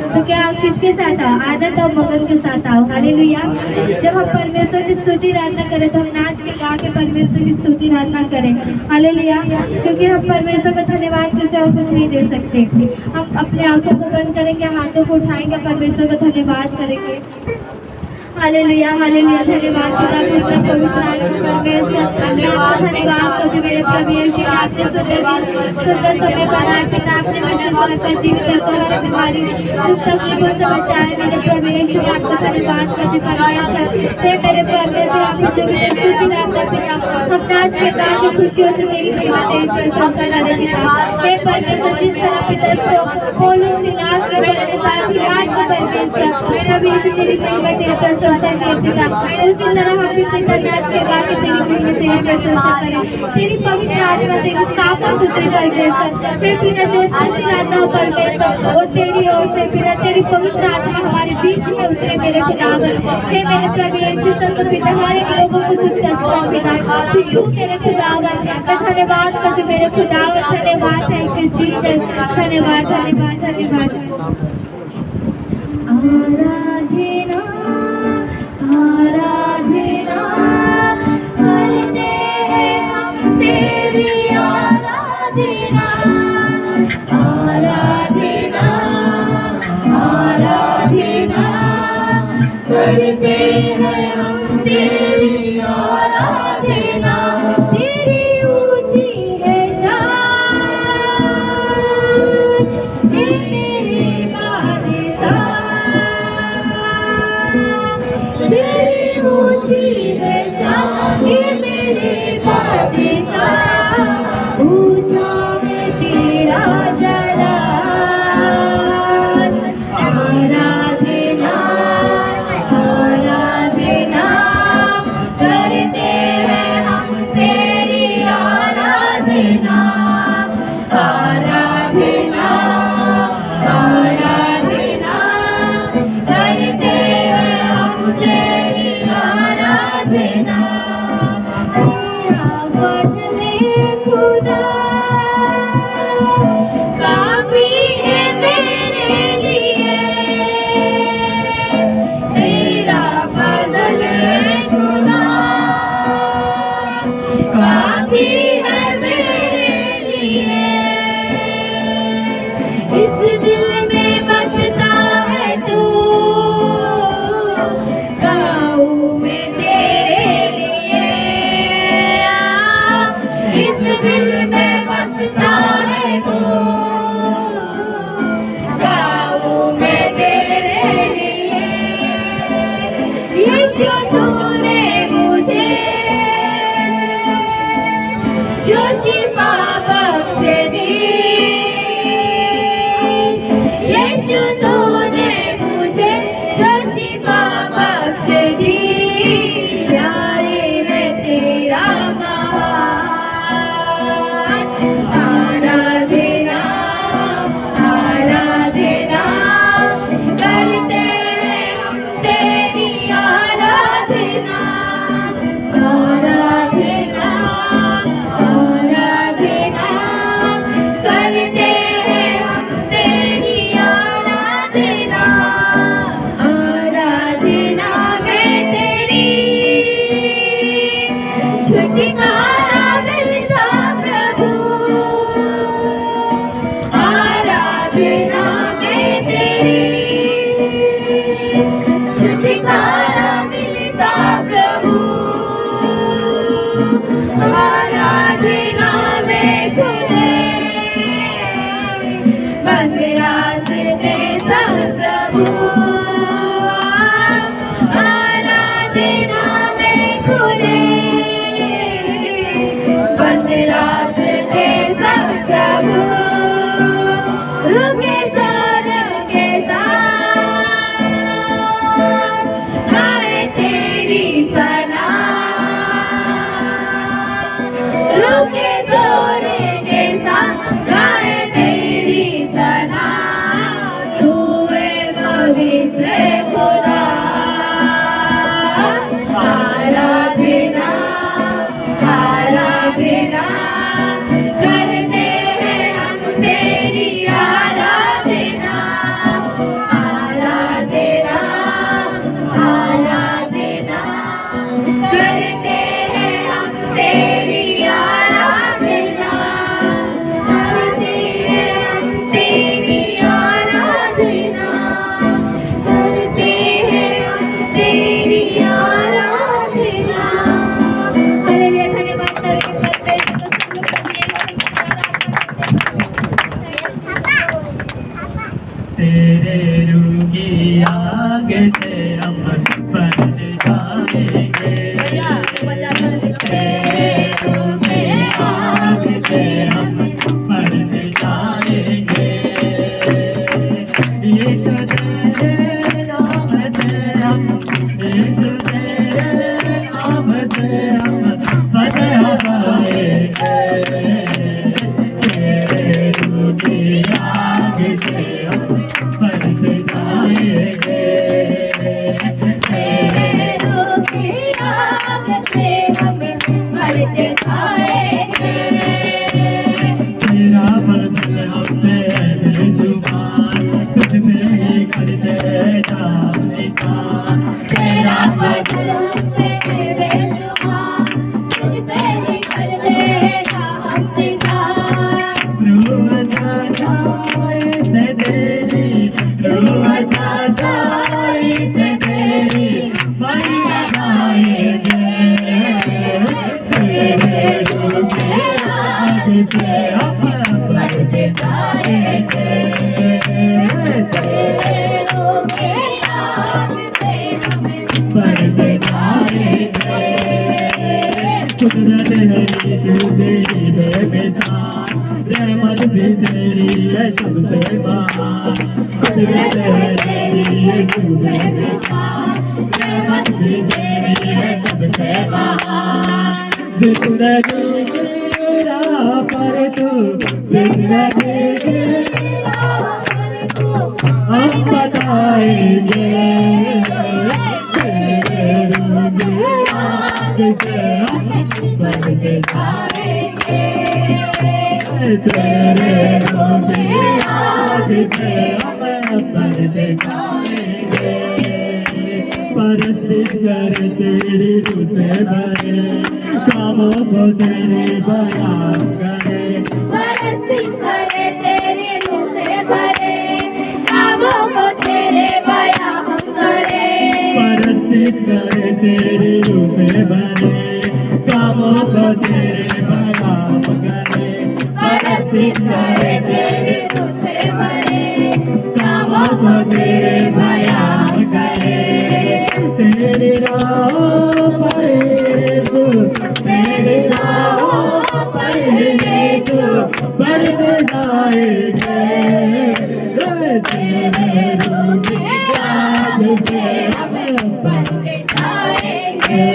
तो क्या किसके साथ आओ? आदत और मगन के साथ आओ। हालेलुया। जब हम परमेश्वर की स्तुति आराधना करें तो हम नाच के गा के परमेश्वर की स्तुति आराधना करें। हालेलुया। क्योंकि हम परमेश्वर को धन्यवाद से और कुछ नहीं दे सकते। हम अपने आंखों को बंद करेंगे, हाथों को उठाएंगे, परमेश्वर को धन्यवाद करेंगे। Hallelujah hallelujah. धन्यवाद खुदा पुत्र पवित्र आत्मा परमेश्वर, मैं आपका धन्यवाद करती मेरे प्रभु यीशु कि आपने सुंदर समय बना के आपने मुझे पर जीवित रखा, हर बीमारी दुख तकलीफों से बचाया। मेरे प्रभु यीशु मैं आपका धन्यवाद करती परमेश्वर। हे मेरे परमेश्वर, आपने जो भी स्तुति गाता पिता, हम नाच के गा के खुशियों से तेरी महिमा तेरी प्रशंसा करें पिता। हे परमेश्वर, जिस तरह पिता को पौलुस सिलास ने परमेश्वर की रात को परमेश्वर प्रभु यीशु तेरी महिमा तेरी प्रशंसा उसी तरह हम भी पिता नाच के गा के तेरी महिमा तेरी प्रशंसा करें। तेरी पवित्र आत्मा तेरी स्थापना पुत्री परमेश्वर, हे पिता जो स्तुति गाता हो परमेश्वर वो तेरी ओर से पिता तेरी पवित्र आत्मा हमारे बीच में उतरे मेरे खुदावन। हे मेरे प्रभु यीशु तो पिता हमारे लोगों को तू टच कर पिता, तू छू मेरे खुदावन। मैं धन्यवाद करती मेरे खुदावन, धन्यवाद थैंक यू जीसस, धन्यवाद धन्यवाद धन्यवाद। आराधना आराधना करते हैं हम तेरी आराधना, आराधना आराधना करते हैं हम तेरी आराधना। तेरी ऊंची है शान हे मेरे बादशाह, तेरी ऊंची है शान हे मेरे बादशाह, ऊंचा है तेरा जलाल। आराधना आराधना करते हैं हम तेरी आराधना, आराधना आराधना करते हैं हम तेरी आराधना। तेरा वचन खुदा काफी है मेरे लिए, तेरा फजल खुदा काफी है मेरे लिए। इस दिल में बसता है तू, गाऊं मैं तेरे लिए। इस दिल में बसता है तू, गाऊं मैं तेरे लिए। यीशु तूने मुझे जो शिफा बख्श दी, यीशु तूने मुझे जो शिफा बख्श दी। प्यारे है तेरा महान, आराधना आराधना करते हैं हम तेरी आराधना, आराधना आराधना करते हैं हम तेरी आराधना, आराधना में तेरी छुटकारा मिलता प्रभु, आराधना में तेरी छुटकारा मिलता प्रभु, आराधना में खुले बंद रास्ते सब प्रभु, आराधना में खुले बंद रास्ते सब प्रभु। रुके साथ के साथ फजल हम पे है बेशुमार, तुझ पे ही करते हैं हम निसार। रूह सजाए से तेरी, रूह सजाए से तेरी बड़ी लगाएंगे, तेरे रूह के राज से हम बढ़ते जाएंगे, तेरे रूह के राज से हमें बढ़ते जाएंगे। कुदरत है तेरी बेमिसाल, रहमत भी तेरी है सबसे महान। कुदरत है तेरी बेमिसाल, रहमत भी तेरी है सबसे महान। जिंदगी की राह पर तू, जिंदगी की राह पर तू हम बताएंगे, तेरे रूह के राज से हम बढ़ते जाएंगे, तेरे रूह के राज से हम बढ़ते जाएंगे। परस्तिश कर तेरी रूह से भरे, कामों को तेरे बयान करे, परस्तिश करे तेरे रूह से भरे, कामों को तेरे बयान हम करे। परस्तिश कर तेरी रूह से भरे, कामों को तेरे बयान करे, परस्तिश करे तेरे रूह से भरे, कामों को तेरे बयान करे। तेरी राह पर यीशु, तेरी राह पर यीशु बढ़ते जाएंगे, तेरे रूह के राज से हम बढ़ते जाएंगे,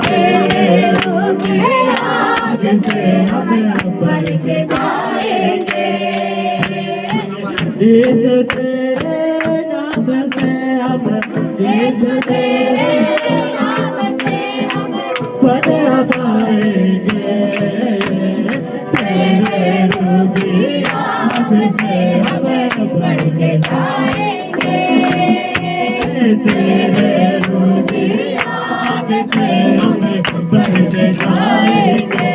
तेरे रूह के राज से हम बढ़ते जाएंगे। यीशु तेरे नाम से हम, यीशु तेरे नाम से हम फतह पाएंगे, तेरे रूह की राह से हम बढ़ते जाएंगे, तेरे रूह की राह से हम बढ़ते जाएंगे।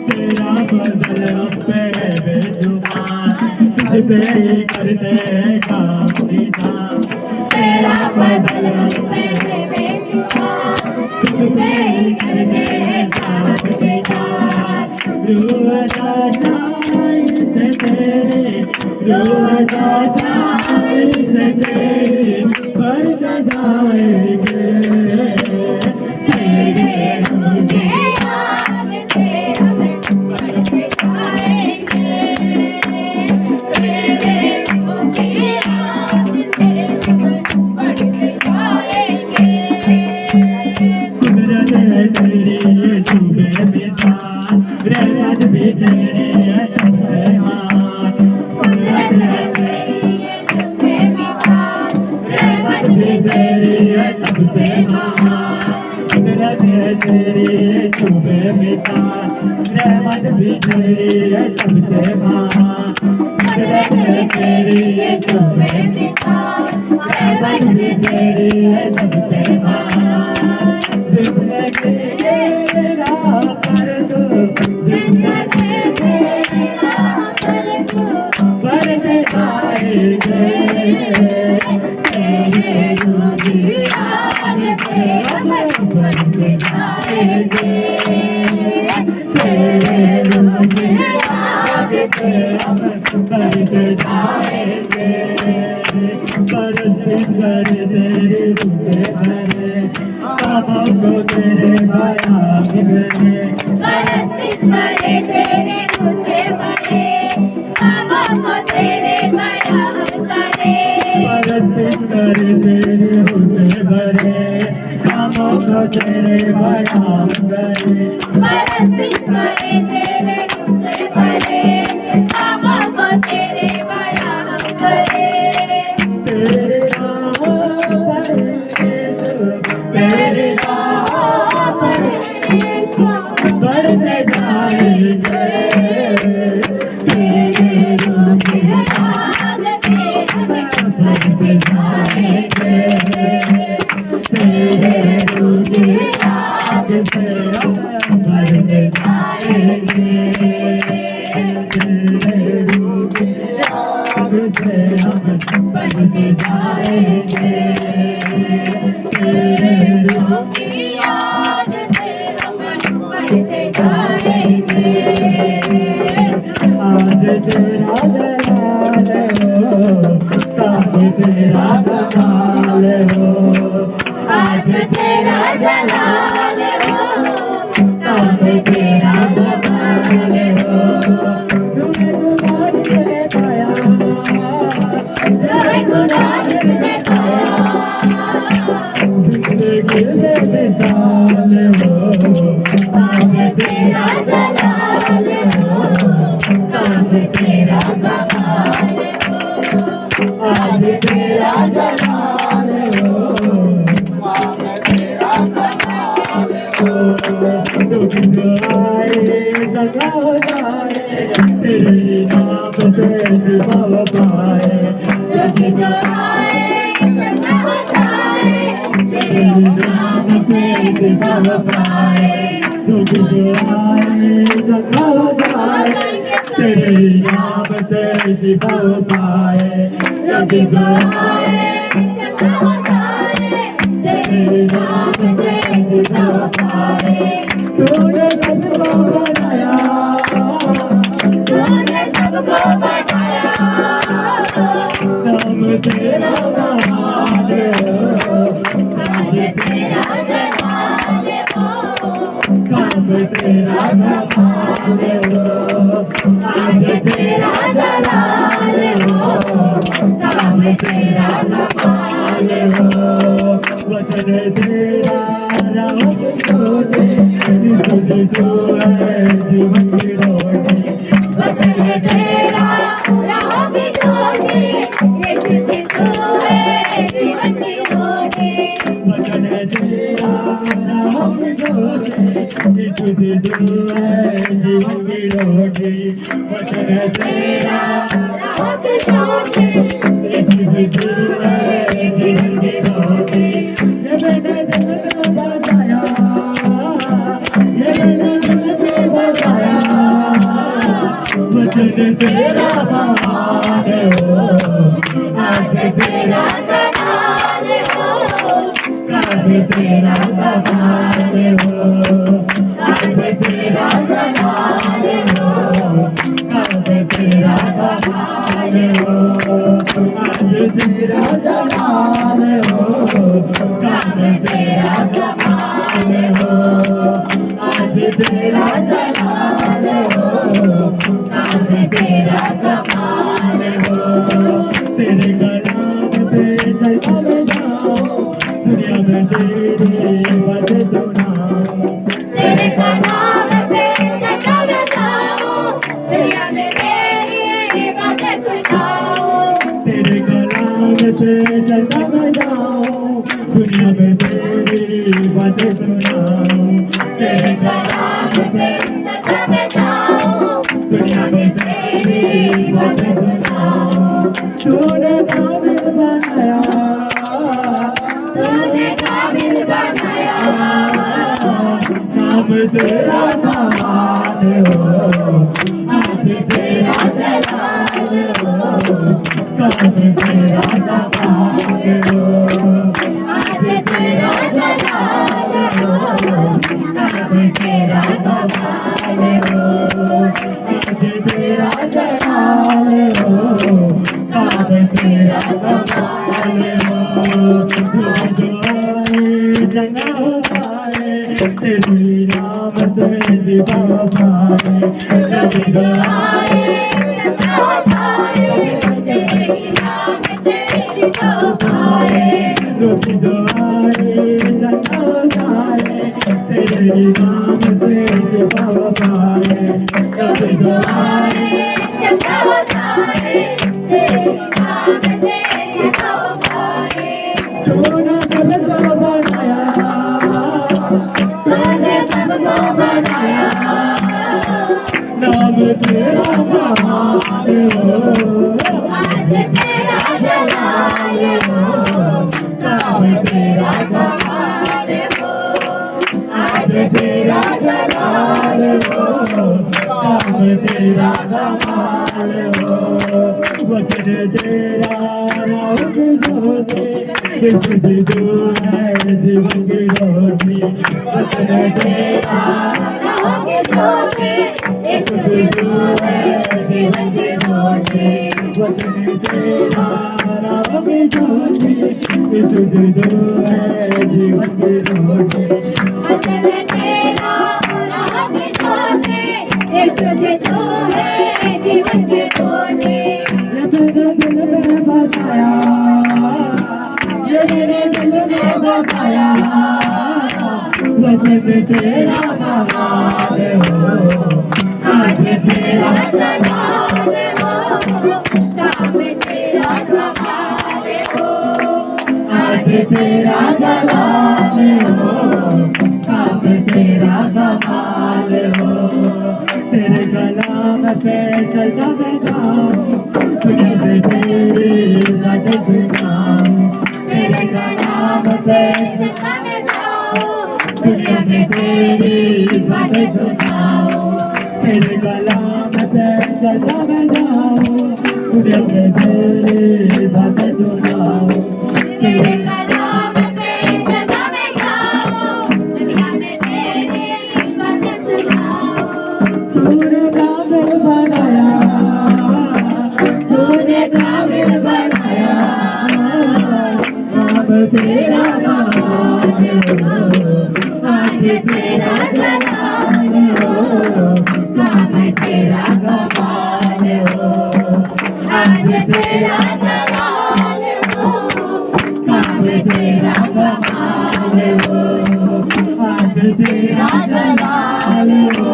तेरा फजल हम पे है बेशुमार, तुझ पे ही करते हैं काम निसार, तेरा फजल हम पे है बेशुमार, तुझ पे ही करते हैं साथ निसार। रूह सजाए से तेरी, रूह सजाए से तेरी बढ़ते जाएंगे, तेरे रूह के राज से हमें बढ़ते जाएंगे, तेरे रूह के राज से हमें बढ़ते जाएंगे। कुदरत है तेरी यीशु बेमिसाल, रहमत भी तेरी है सबसे महान। कुदरत है तेरी यीशु बेमिसाल, रहमत भी तेरी है सबसे महान। कुदरत है तेरी यीशु बेमिसाल, रहमत भी तेरी है सबसे महान। कुदरत है तेरी यीशु बेमिसाल, रहमत भी तेरी है सबसे महान। जिंदगी के राह पर तू, जिंदगी के राह पर तू बढ़ते जाएंगे, तेरे रूह की राह से हम बढ़ते जाएंगे, तेरे रूह की राह से हम बढ़ते जाएंगे। परस्तिश कर तेरी रूह से भरे, कामों को तेरे बयान करे, परस्तिश करे तेरे रूह से भरे, कामों को तेरे बयान करे। परस्तिश कर तेरी रूह से भरे, कामों को तेरे बयान करे, परस्तिश करे तेरे रूह से भरे, कामों को तेरे बयान करे। तेरी राह पर यीशु, तेरी राह पर यीशु बढ़ते जाएंगे, तेरे रूह के राज से हम बढ़ते जाएंगे, कमाल हो, आज तेरा जलाल हो, काम तेरा कमाल हो। तुम्हें गुलाल तुझे पाया, तुम्हें गुलाल तुझे पाया, जिंदगी में मिसाल हो, आज तेरा जलाल हो, काम तेरा कमाल हो। आज तेरा जलाल हो, जो आए जगा हो जाए, तेरे नाम से जीवन पाए, क्योंकि जो आए जगा हो जाए, तेरे नाम से जीवन पाए। जो आए जगा हो जाए, तेरे नाम से जीवन पाए, क्योंकि जो आए जगा हो जाए, तेरे नाम से जीवन पाए। तूने सबको बनाया, तूने सबको बनाया, नाम तेरा कमाल हो, आज तेरा जलाल हो, काम तेरा कमाल हो, आज तेरा जलाल हो, काम तेरा कमाल हो। वचन तेरा राम ज्योति, तुझे जो है जीवन की रोटी, वचन तेरा राम ज्योति, यीशु जी तू है जीवन की रोटी। वचन तेरा राम ज्योति, तुझे जो है जीवन की रोटी, वचन तेरा राम ज्योति, तुझे जो है जीवन की रोटी। ये मैंने दिल को बताया, ये मैंने दिल को बताया, वचन तेरा कमाल हो, आज तेरा जलाल हो, काम तेरा कमाल हो, आज तेरा जलाल हो, काम तेरा कमाल हो, आज तेरा जलाल हो, काम तेरा कमाल हो, आज तेरा जलाल हो, काम तेरा कमाल हो। तेरे कलाम से चलता मैं जाऊं, दुनिया में तेरी बात सुनाऊं, तेरे कलाम पे चलता मैं जाऊं, दुनिया में तेरी बातें सुनाऊं। तेरे कलाम से चलता मैं जाऊं, दुनिया में तेरी बातें सुनाऊं, तेरे कलाम पे चलता मैं जाऊं, दुनिया में तेरी बातें सुनाऊं। तूने काबिल बनाया, तूने काबिल बनाया, काम तेरा कमाल हो, आज तेरा जलाल हो, काम तेरा कमाल हो, आज तेरा जलाल हो, काम तेरा कमाल हो। आज तेरा जलाल हो, काम तेरा कमाल हो, जो आए जगा हो जाए, तेरी नाम से जीवन पाए, जो आए जगा हो जाए, तेरे नाम से जीवन पाए। जो आए जगा हो जाए, तेरे नाम से जीवन पाए, जो आए जगा हो जाए, तेरे नाम से जीवन पाए। तूने सबको बनाया, तूने सबको बनाया, नाम तेरा कमाल हो, आज तेरा जलाल हो, काम तेरा कमाल हो। आज तेरा जलाल हो, काम तेरा कमाल हो, वचन तेरा राम ज्योति, तुझे जो है जीवन की रोटी, वचन तेरा राम ज्योति, यीशु जी तू है जीवन की रोटी। वचन तेरा राम ज्योति तुझे दो है जीवन की रोटी वचन तेरा राह की ज्योति यीशु जी तू है जीवन की रोटी ये मेरे दिल में बसाया ये मेरे दिल में बसाया वचन तेरा कमाल हो आज तेरा जलाल हो काम तेरा कमाल हो आज तेरा जलाल हो काम तेरा कमाल हो तेरे कलाम पे चलता मैं जाऊं तुझे तेरी बातें सुनाऊं तेरे कलाम पे चलता मैं जाऊं दुनिया में तेरी बातें सुनाऊं तेरे कलाम पे चलता मैं जाऊं दुनिया में तेरी बातें सुनाऊं तेरे कलाम पे चलता मैं जाऊं दुनिया में तेरी बातें सुनाऊं तूने काबिल बनाया तूने काबिल बनाया अब तेरा कमाल हो आज तेरा जलाल हो काम तेरा कमाल हो आज तेरा जलाल हो काम तेरा कमाल हो आज तेरा जलाल हो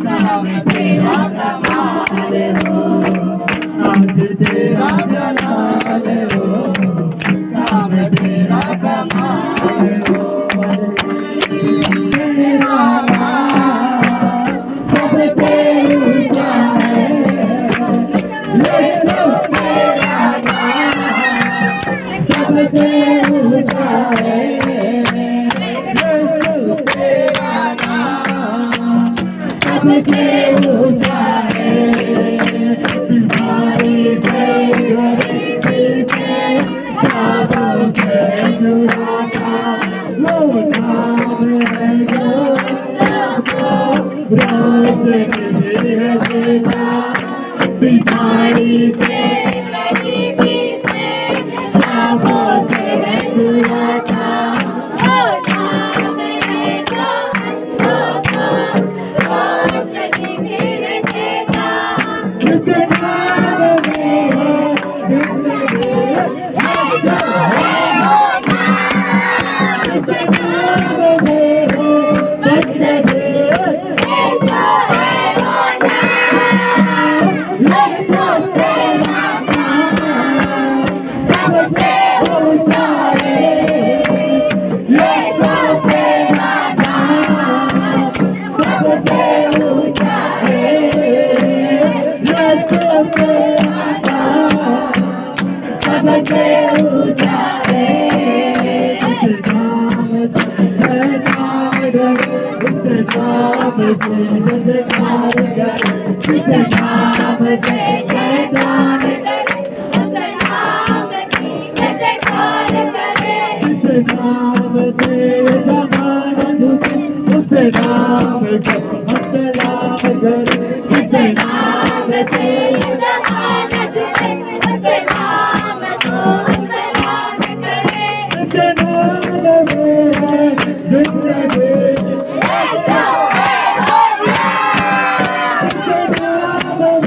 काम तेरा कमाल हो आज तेरा जलाल हो काम तेरा कमाल हो तेरा नाम सबसे ऊंचा है यीशु तेरा नाम सबसे ऊंचा है यीशु तेरा नाम सबसे ऊंचा है बीमारी से गरीबी से शापों से छुड़ाता वो नाम है जो सबको रोशनी देता बीमारी से गरीबी से शापों से छुड़ाता वो नाम है जो हमको रोशनी भी देता उस नाम में जिंदगी यीशु है वो नाम उस नाम में बंदगी यीशु है वो नाम यीशु तेरा नाम सबसे ऊंचा है यीशु तेरा नाम सबसे ऊंचा है यीशु तेरा नाम सबसे ऊंचा है उस नाम से शैतान डरे उस नाम की जयकार करे उस नाम से जमाना झुके उस नाम को हम सलाम करें उस नाम से जमाना झुके उस नाम को हम सलाम करें उस नाम में है जिंदगी यीशु है वो नाम उस नाम में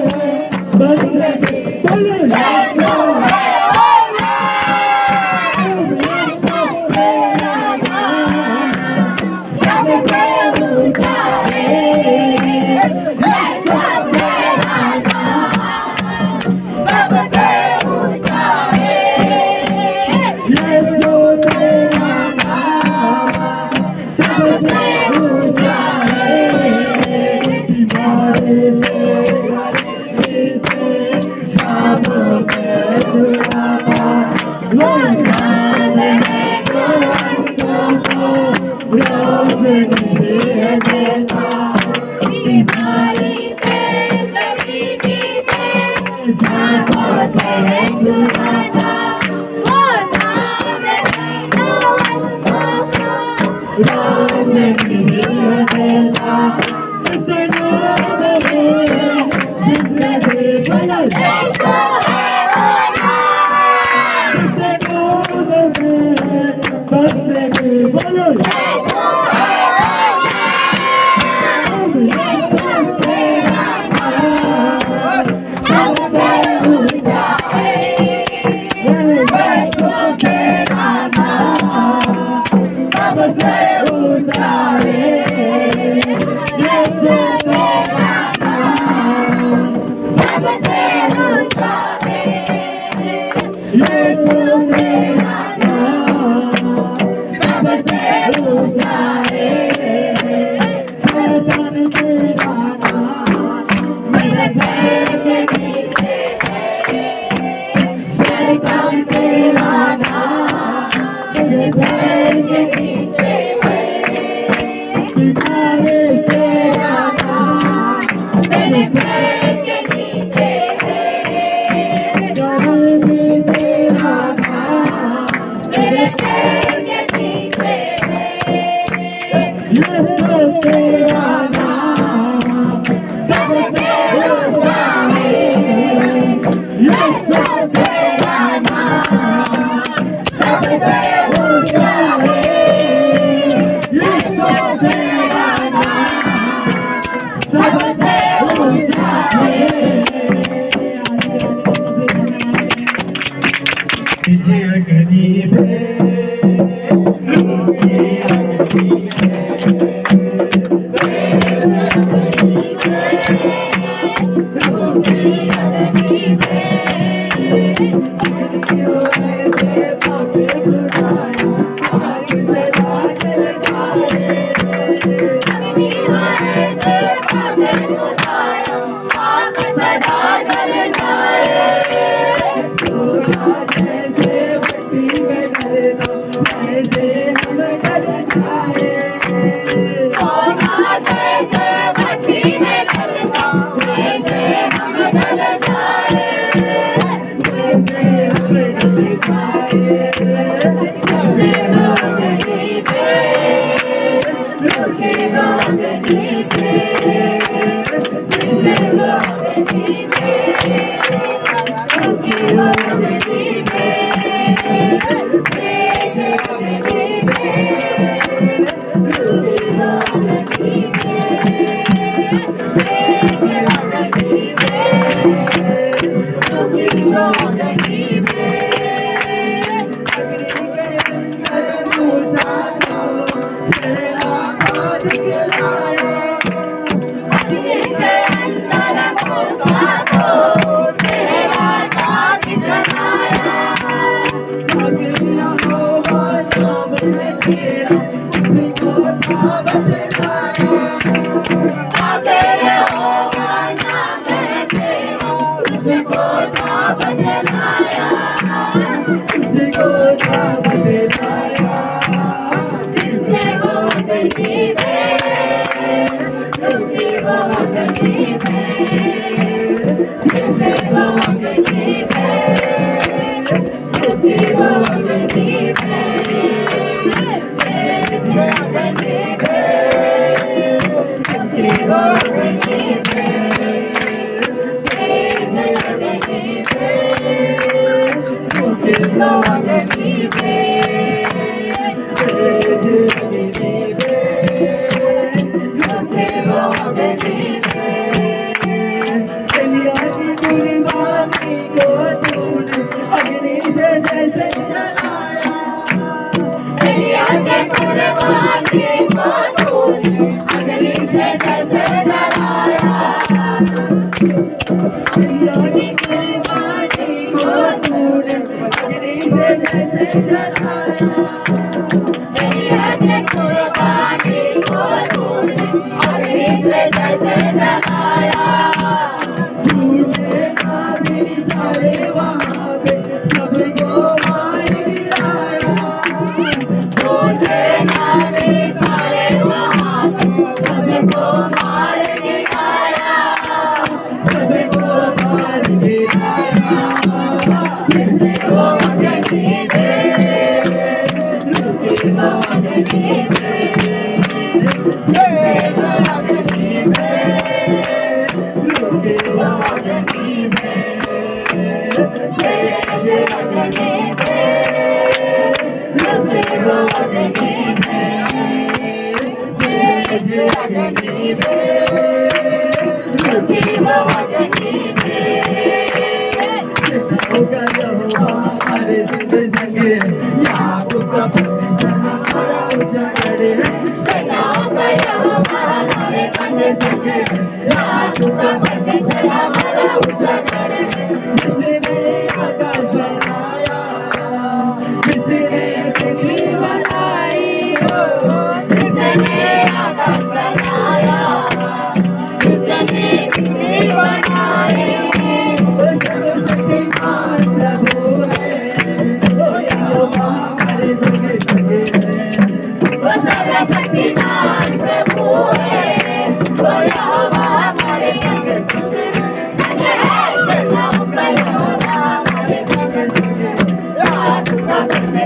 है बंदगी बोलो यीशु है वो नाम यीशु तेरा नाम सबसे ऊंचा है यीशु तेरा नाम सबसे ऊंचा है यीशु तेरा नाम सबसे ऊंचा है बीमारी से गरीबी से शापों से छुड़ाता वो नाम है जो हमको रोशनी देता बीमारी से गरीबी से शापों से छुड़ाता वो नाम है जो हमको रोशनी देता उस नाम में जिंदगी बोलो यीशु है वो नाम पैर के नीचे है सितारे तेरा नाम मेरे पैर के नीचे है कमल में तेरा नाम मेरे पैर के नीचे है यीशु तेरा नाम सबसे ऊंचा है यीशु तेरा नाम सबसे ऊंचा है यीशु तेरा नाम सबसे ऊंचा है जे अग्नि पे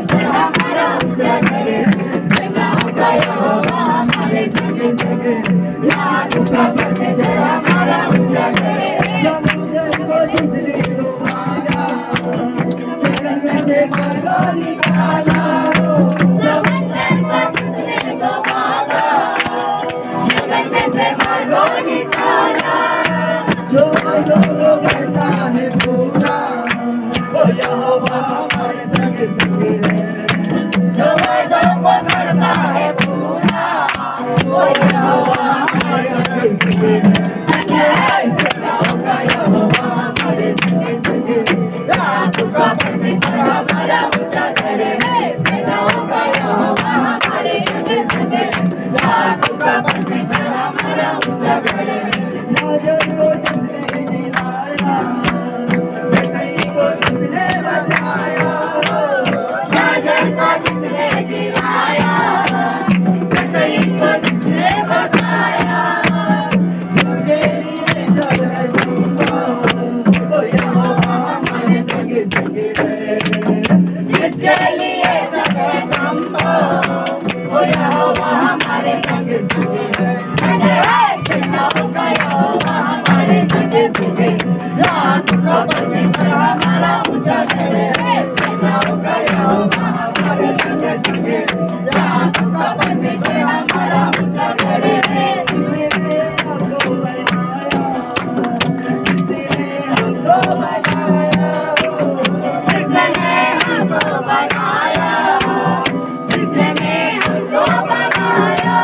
परमेश्वर हमारा ऊंचा करे, सेनाओं का यहोवा हमारे संग संग, याकूब का परमेश्वर हमारा ऊंचा करे। समुद्र को जिसने डुबाया, जंगल में से मरको निकाला, समुद्र को जिसने डुबाया, जंगल में से मरको निकाला, जो लोगों करता है पूरा, वो यहोवा हमारे संग संग है, जो वादों को करता है पूरा, वो यहोवा हमारे संग संग है। संग है सेनाओं का यहोवा हमारे संग संग, याकूब का परमेश्वर हमारा ऊंचा करे, सेनाओं का यहोवा हमारे संग संग, याकूब का परमेश्वर हमारा ऊंचा करे। नाज़र को जिसने जिलाया, जक्कई को जिसने बचाया, नाज़र को जिसने जिलाया, जक्कई को जिसने बचाया, जिसके लिए सब है संभव, वो यहोवा हमारे संग संग है, जिसके लिए सब है संभव, वो यहोवा हमारे संग संग है। संग है सेनाओं का यहोवा हमारे संग संग, याकूब का परमेश्वर हमारा ऊंचा करे, सेनाओं का यहोवा हमारे संग संग, याकूब का परमेश्वर हमारा ऊंचा करे। जिसने हमको बनाया, जिसने हमको बनाया, जिसने हमको बनाया, जिसने हमको बनाया,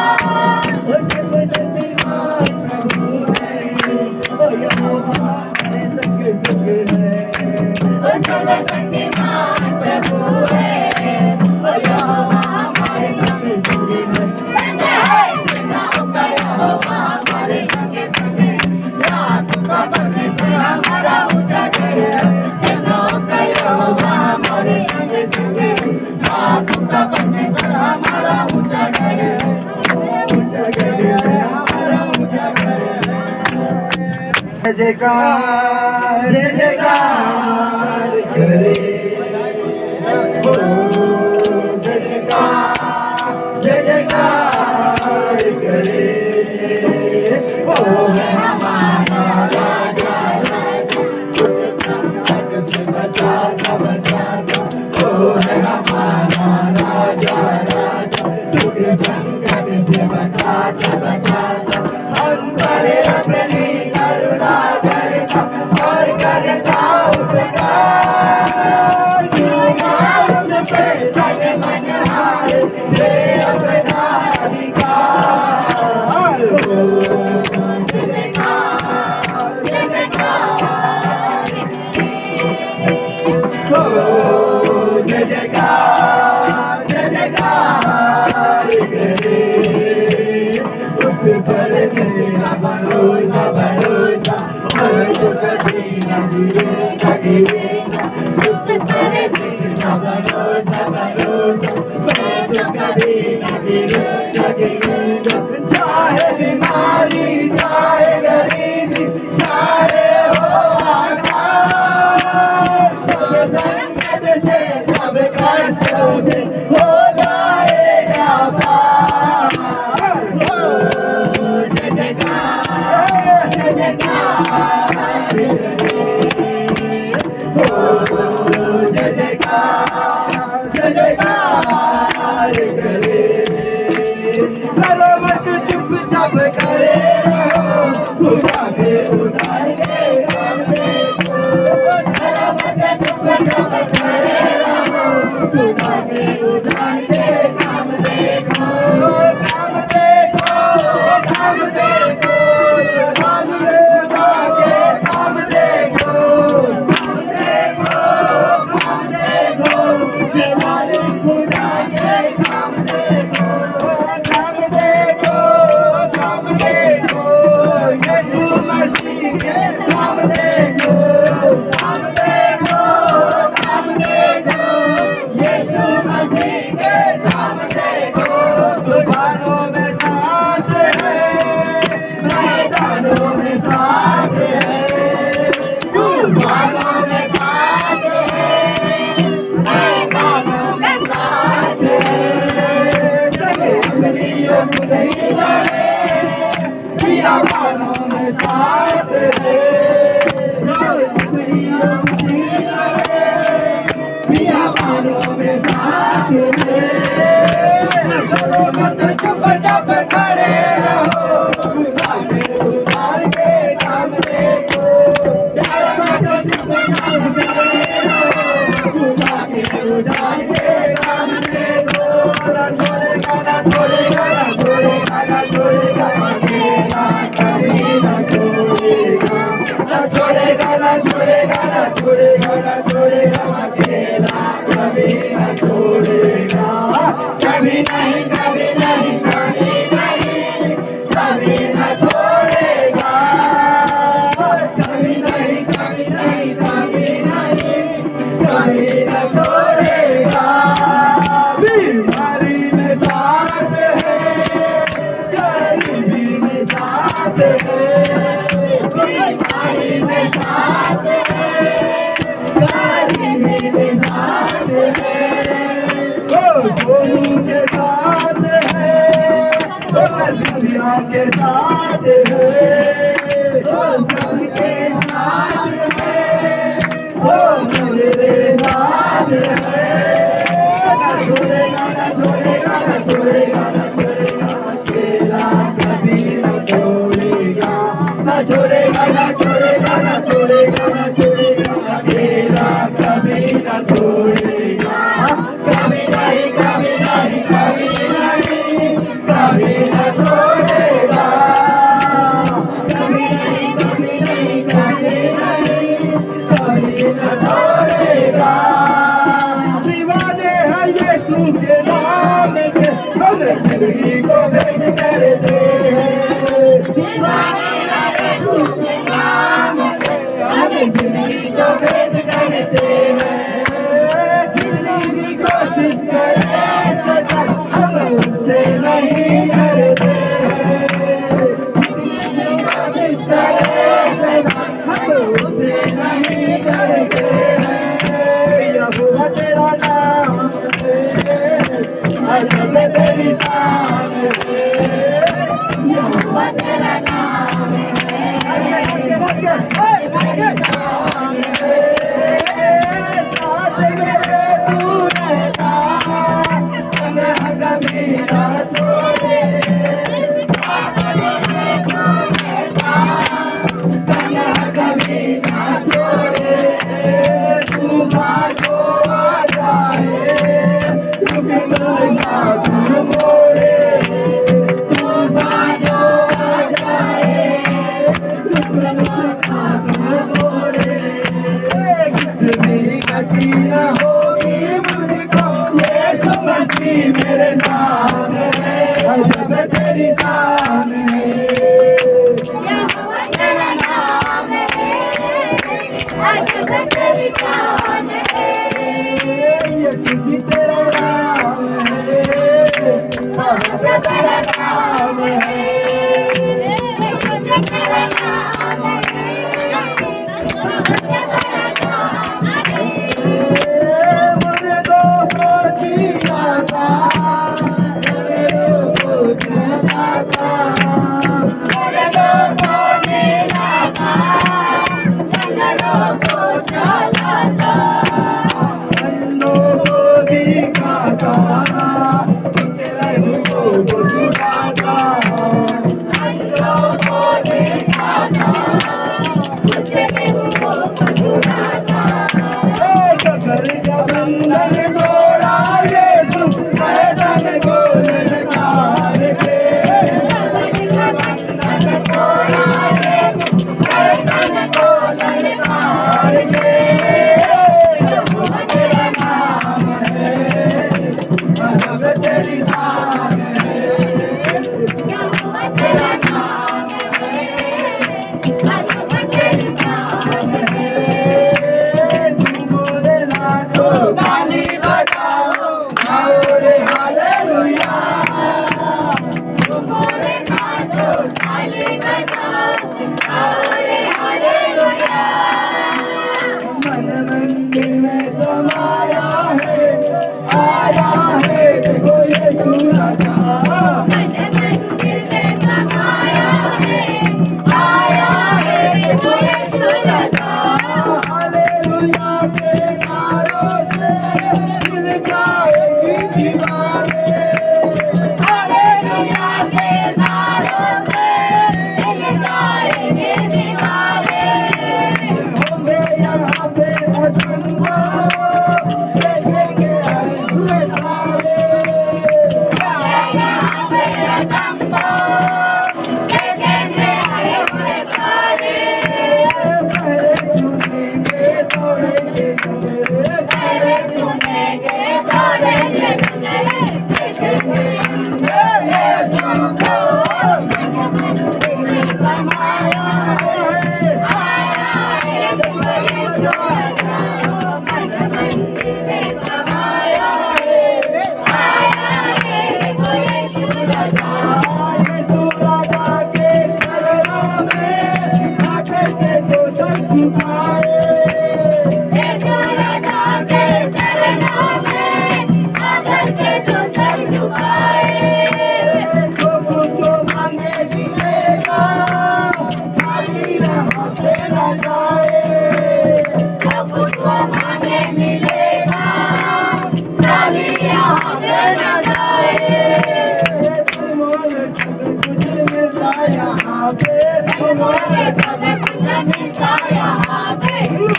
उसके शक्तिमान प्रभु है, वो यहोवा हमारे संग संग है, वो सर्वशक्तिमान प्रभु है, वो यहोवा हमारे संग संग है। संग है सेनाओं का यहोवा हमारे संग संग, याकूब का परमेश्वर हमारा ऊंचा करे, सेनाओं का यहोवा हमारे संग संग, याकूब का परमेश्वर हमारा ऊंचा करे, ऊंचा करे, हमारा ऊंचा करे। जय जयकार करे, ओ जय जयकार करे, ओ है हमारा राजा राजा, संकट से बचाता बचाता, ओ है हमारा राजा राजा, तुझे संकट से बचाता बचाता, हम पर अपनी करुणा करता और करता उपकार, क्यों ना उस पे तन मन हार दे अपना अधिकार। ओ जय जयकार, जय जयकार, ओ जय जयकार, जय जयकार करे, उस पर तेरा भरोसा भरोसा, और जो कभी न गिरेगा गिरेगा, उस पर तेरा भरोसा भरोसा, और जो कभी न गिरेगा गिरेगा। चाहे बीमारी, चाहे गरीबी, चाहे हो आघात, सब संकट से सब कष्टों से हो जाएगा पार। जय जयकार, जय जयकार, ओ जय जयकार, जय जयकार करे, करो मत चुपचाप करे रहो, खुदा के उधार के काम देखो, करो मत चुपचाप करे रहो, खुदा के उधार के काम देखो, काम देखो, काम देखो, काम के काम देखो, काम देखो, काम देखो, जलाली खुदा के काम देखो, काम देखो, काम देखो, यीशु मसीह के काम देखो, काम देखो, काम देखो, यीशु मसीह के काम देखो। तूफानों में साथ है, मैदानों में साथ है, तूफानों में साथ है, मैदानों में साथ करो मत चुपचाप खड़े रहो, खुदा के उधार के काम देखो। प्यार मत चुपचाप खड़े रहो, खुदा के उधार के काम देखो। ना छोड़ेगा ना छोड़ेगा ना छोड़ेगा ना छोड़ेगा, अकेला कभी ना छोड़ेगा। ना छोड़ेगा ना छोड़ेगा ना छोड़ेगा ना छोड़ेगा, अकेला कभी ना छोड़ेगा। कभी नहीं कभी नहीं कभी नहीं कभी ना छोड़ेगा। कभी नहीं कभी नहीं कभी नहीं कभी ना छोड़ेगा। बीमारी में साथ है, गरीबी में साथ है, बीमारी में साथ है, गरीबी में साथ है। गोलू के साथ है, दुनिया के साथ है, सबके साथ है, मेरे साथ है। ना छोड़ेगा ना छोड़ेगा ना छोड़ेगा ना छोड़ेगा, अकेला कभी ना छोड़ेगा। ना छोड़ेगा ना छोड़ेगा ना छोड़ेगा ना छोड़ेगा, अकेला कभी ना छोड़ेगा। कभी नहीं कभी नहीं कभी नहीं कभी ना छोड़ेगा। कभी नहीं कभी नहीं कभी नहीं कभी ना छोड़ेगा। दीवाने हैं यीशु के नाम से, हम जिंदगी को भेंट करते हैं। दीवाने हैं यीशु के नाम से, हम जिंदगी को भेंट करते हैं। कोशिश करे सदा, हम उससे नहीं डरते हैं। कोशिश करे सदा, हम उससे नहीं डरते हैं। यहोवा तेरा नाम है, अजब तेरी शान है। यहोवा तेरा नाम है, अजब तेरी शान है। साथ मेरे तू रहता, मेरा छोड़े। साथ मेरे तू रहता, कभी ना छोड़े। तू मानो आ जाए, तू मिलेगा तू मोड़े। तू मानो आ जाए, तू मिलेगा तू मोड़े। कितनी गति न होगी मुझको, यीशु मसीह मेरे साथ है, अजब तेरी शान है। यहोवा तेरा नाम है, अजब तेरी शान है। यीशु जी तेरा नाम है, अजब तेरा नाम है। यहोवा तेरा नाम है, अजब तेरा नाम है। मुर्दों को जिलाता, मुर्दों को जिलाता, मुर्दों को जिलाता, लंगड़ों को चलाता, अंधों को दिखाता, पिछले को छुड़ाता। अंधों को दिखाता, पिछले को छुड़ाता। कबर का बंधन तोड़ा यीशु, मैदान को ललकार के। कबर का बंधन तोड़ा यीशु, मैदान को ललकार के। यहोवा तेरा नाम है, अजब तेरी शान है। यहोवा तेरा नाम है, अजब तेरी शान है। ताली बजाओ, गाओ रे हालेलुया। मोरे नाचो, ताली बजाओ, गाओ रे हालेलुया। मन मंदिर में समाया है, आया है देखो यीशु राजा। मन मंदिर में समाया है, आया है देखो यीशु राजा। हालेलुया के नारों से मिल जाएगी दीवाने, हालेलुया के नारों से हिल जाएंगे दीवाने। होंगे यहाँ पे असंभव, देखेंगे आए हुए सारे। यहाँ पे असंभव, देखेंगे आए हुए सारे। पहले सुनेंगे दौड़ेंगे डगरे, पहले सुनेंगे दौड़ेंगे डगरे। देखेंगे अंदर यीशु को, मंदिर में समाया है। आया है देखो यीशु राजा, मंदिर में समाया है। आया है देखो यीशु राजा। यीशु राजा के चरणों में आकर के जो सर झुकाए, यीशु राजा के चरणों में आकर के जो सर झुकाए। जो कुछ मांगे मिलेगा, खाली राह से न जाए। जो कुछ मांगे मिलेगा, खाली राह से न जाए। तुम्हें सब कुछ मिलता यहाँ पे, तुम्हें सब कुछ मिलता यहाँ पे।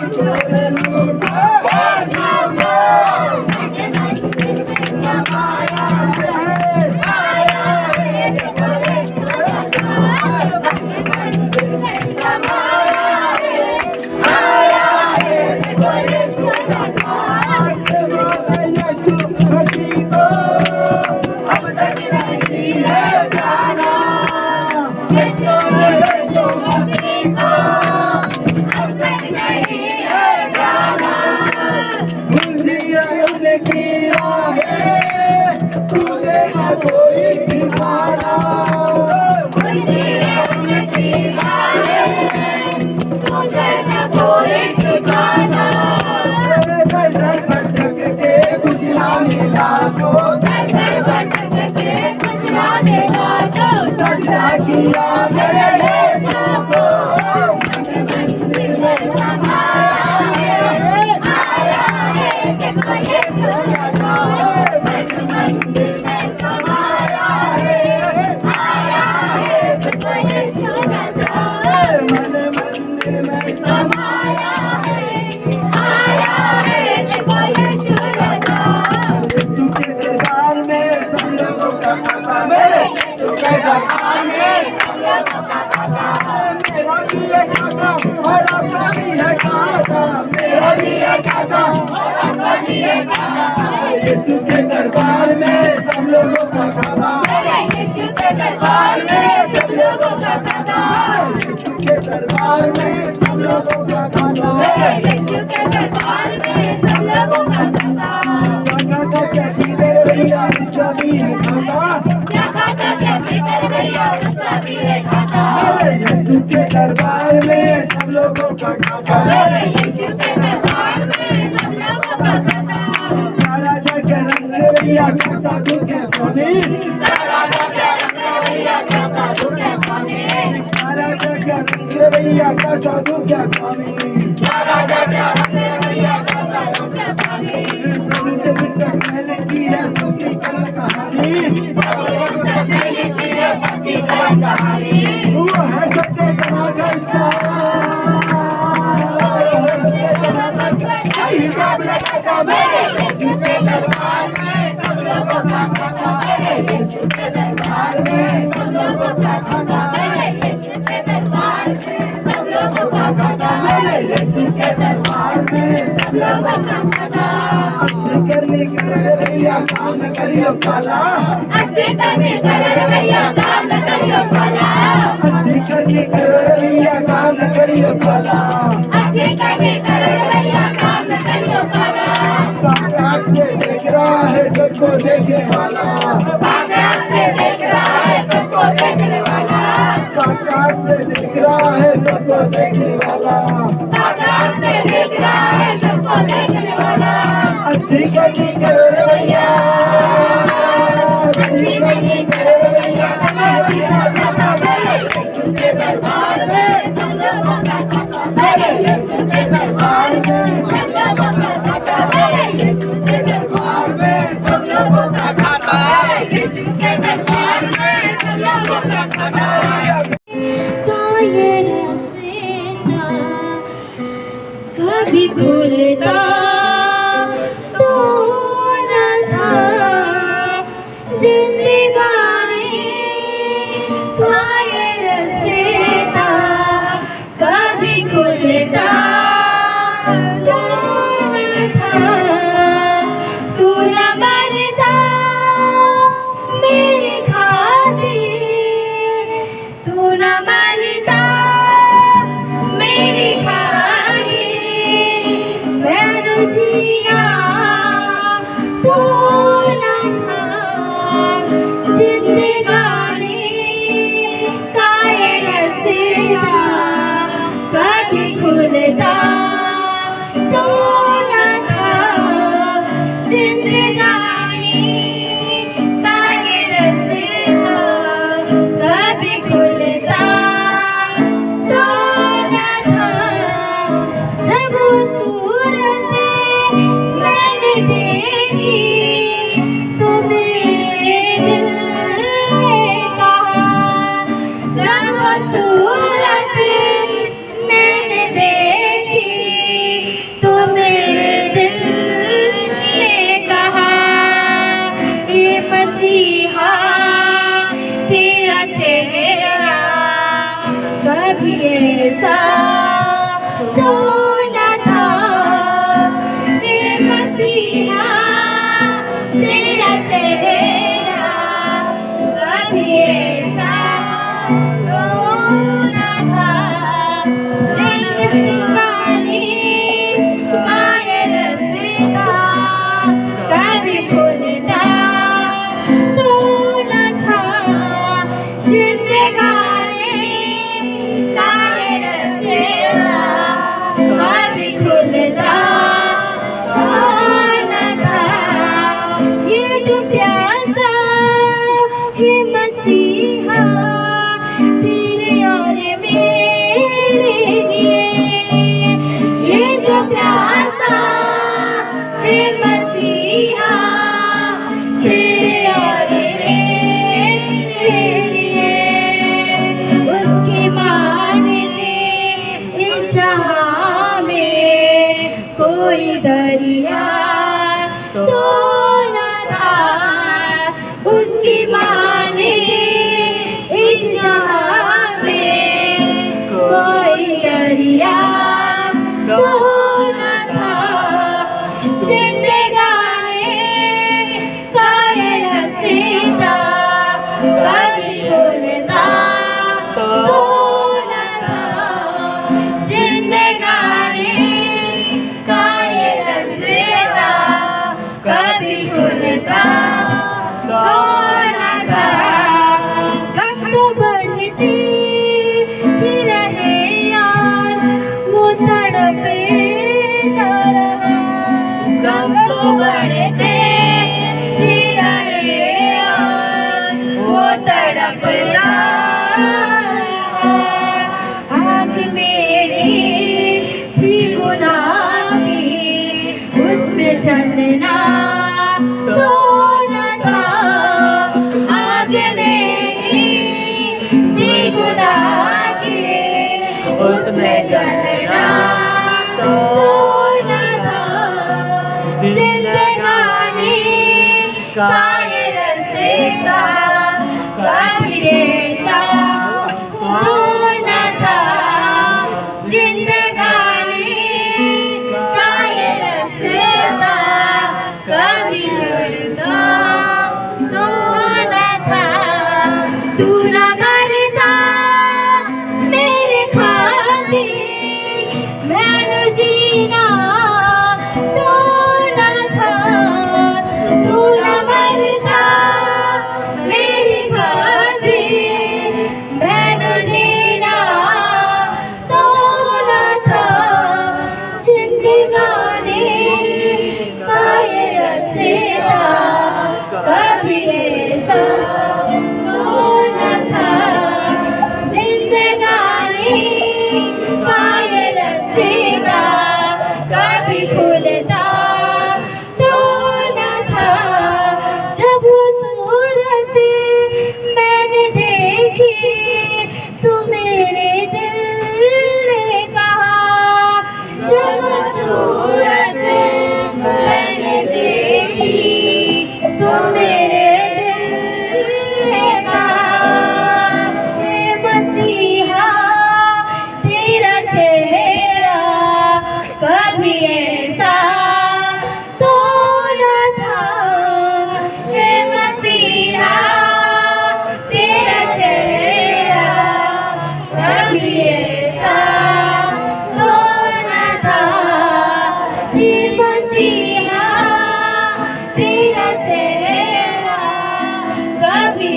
छोड़े लूटो यीशु को, मंदिर में समाया है। आया है देखो यीशु राजा, मंदिर में समाया है। आया है देखो यीशु राजा। यीशु मसीह को अब तक नहीं है जाना, यीशु मसीह को अब तक नहीं है जाना। मुझे उनकी राहें सुनेगा कोई दीवाना, मुझे उनकी राहें सुनेगा कोई दीवाना। दर भटक के कुछ ना मिला तो, दर भटक के कुछ ना मिला तो, सजा किया मेरे यीशु को, मंदिर में समाया है। आया है देखो यीशु राजा, मंदिर में समाया है। आया है देखो यीशु राजा, मन मंदिर में समाया है। आया है देखो यीशु राजा। यीशु के दरबार में सब लोगों का खाता, मेरे यीशु के दरबार में सब लोगों का खाता। मेरा भी है खाता और आपका भी है खाता, मेरा भी है खाता और आपका भी है खाता। यीशु के दरबार में सब लोगों का खाता, मेरे यीशु के दरबार में सब लोगों का खाता। यीशु के दरबार में सब लोगों का खाता, मेरे यीशु के दरबार में सब लोगों का खाता। खाता क्या भीतर भैया उसका भी है खाता, क्या खाता क्या भीतर भैया उसका भी है खाता। मेरे यीशु के दरबार में सब लोगों का खाता, मेरे यीशु के दरबार में सब लोगों का खाता। क्या राजा के रंग भैया क्या साधु क्या स्वामी, क्या राजा के रंग भैया क्या साधु क्या स्वामी। क्या राजा क्या रंग भैया क्या साधु क्या स्वामी, क्या राजा क्या रंग भैया क्या साधु क्या स्वामी। प्रभु के पुस्तक में लिखी है सबकी कल कहानी, प्रभु के पुस्तक में लिखी है सबकी कल कहानी। वो है सत्य जनागर हिसाब लगाता, मेरे यीशु के दरबार में सब लोगों का खाता, मेरे यीशु के दरबार में सब लोगों का खाता। मेरे यीशु के दरबार में सब लोगों का खाता, मेरे यीशु के दरबार में सब लोगों का खाता। अच्छी करनी कर भैया काम न करियो काला, अच्छी करनी कर भैया काम न करियो काला। अच्छी करनी कर भैया काम न करियो काला, अच्छी करनी कर भैया काम न करियो काला। आँख से देख रहा है सबको देखने वाला, आँख से देख रहा है सबको देखने वाला। आँख से देख रहा है सबको देखने वाला, आँख से देख रहा है सबको देखने वाला। अच्छी करनी करो भैया, अच्छी करनी करो भैया। मेरे यीशु के दरबार में सब लोगों का खाता, मेरे यीशु के दरबार में सब लोगों का खाता, मेरे यीशु के दरबार में सब लोगों का विश्व के दरबार में सलामों का खजाना। कायर सीना कभी खुलता तो न था जिंदगानी। कायर सीना कभी खुलता तो न था। तू न मरता मेरे खातिर, तू न मरता मेरी खातिर। मैं न जिया तू न था जिंदगानी। कायर सीना कभी खुलता तो न था जिंदगानी। कायर सीना कभी खुलता तो न था। जब वो सूरत मैंने देखी तो मेरे दिल ने कहा। जब वो सूरत मैंने देखी तो मेरे दिल ने कहा। ये मसीहा तेरा चेहरा कभी ऐसा तो न था। ये मसीहा तेरा चेहरा कभी ऐसा तो न था। जिंदगानी कायर सीना कभी खुलता तो न था। जिंदगानी कायर सीना कभी खुलता तो न था। ये जो प्यासा है मसीहा तेरे और मेरे लिए। ये जो प्यासा है मसीहा तेरे और मेरे लिए। उसकी मानते इस जहां में कोई दरिया तो न था। उसकी माने इस जहां में कोई दरिया तो न था। जिंदगानी कायर सीना कभी खुलता तो न था। जिंदगानी कायर सीना कभी खुलता तो न था। वक्त बढ़ती ही रहे यार वो तड़पेता रहा। वक्त बढ़ते ही रहे यार वो तड़पता रहा। आग मेरी थी गुनाह की उसमें जलना तो न था। आग मेरी थी गुनाह की उसमें जलना तो न था। जिंदगानी कायर सीना कभी ऐसा तो न था। जिंदगानी कायर सीना कभी खुलता तो न था। तू न मरता मेरे खातिर, मैं न जीना तो न था। तू न मरता मेरे खातिर,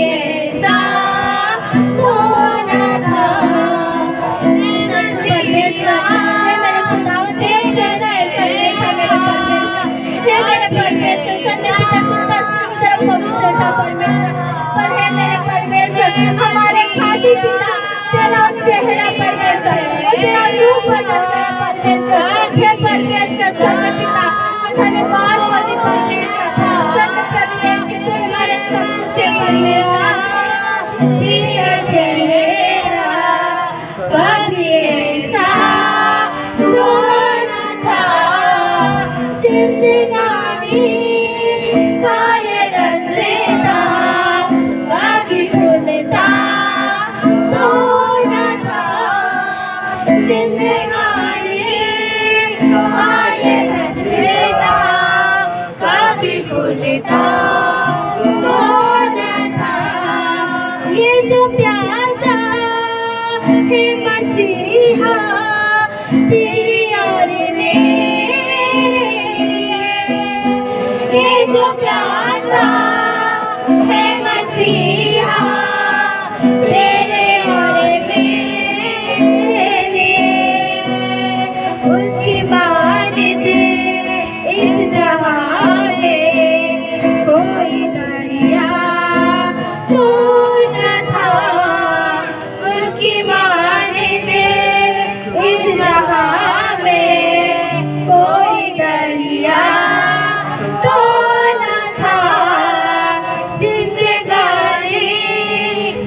ऐसा होना था। परमेश्वर हे मेरे खुदावंद तेरे जैसा ऐसा नहीं था मेरे परमेश्वर। हे मेरे परमेश्वर सत्य पिता कितना सुंदर पवित्र था परमेश्वर। पर हे मेरे परमेश्वर हमारे खातिर पिता तेरा चेहरा परमेश्वर और तेरा रूप बदल गया परमेश्वर। हे परमेश्वर सत्य पिता धन्यवाद पति परमेश्वर सत्य प्रभु यीशु तुम्हारे सब कुछ है परमेश्वर। तेरा चेहरा कभी ऐसा होना था। जिंदगानी का ये रास्ता कभी खुलता तो न था। जिंदगानी का ये रास्ता कभी खुलता तो न था। ये जो प्यासा है मसीहा तेरी और मेरे, ये जो प्यासा है मसीहा तेरे और मेरे लिए, उसकी मानद इस जहां में कोई दरिया तो न था। उसकी मानद इस जहां में कोई दरिया तो न था। जिंदगानी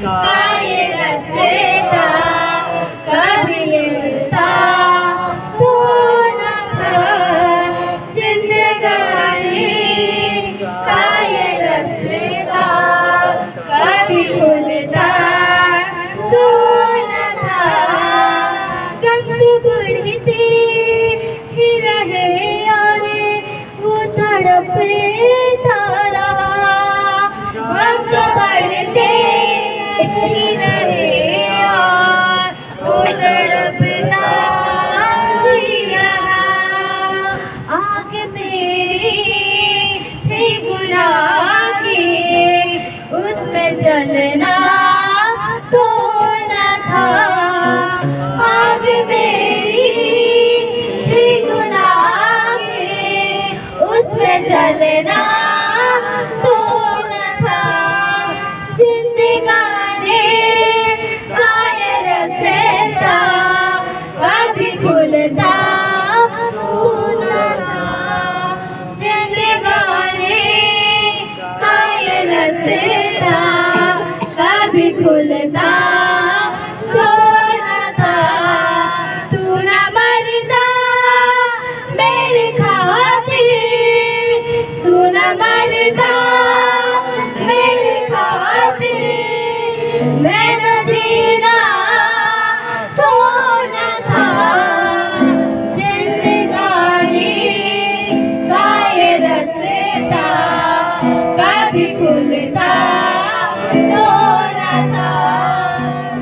का ये रास्ता कभी ऐसा तो न था। जिंदगानी का ये रास्ता कभी खुलता तो न था। गम तो बढ़ते ही रहे और वो तड़पता रहा। गम तो बढ़ते ही रहे और वो तड़पता ही रहा। आग मेरी थी गुनाह की उसमें जलना तो न था। आग मेरी थी गुनाह की उसमें जलना तो न था। जिंदगानी का ये रास्ता कभी खुलता तो न था। जिंदगानी का ये रास्ता कभी खुलता तो न था। तू न मरदा मेरे खातिर, तू न मरदा मेरे खातिर, मैं न जीना तो न था। जिंदगानी का ये रास्ता कभी खुलता तो न था।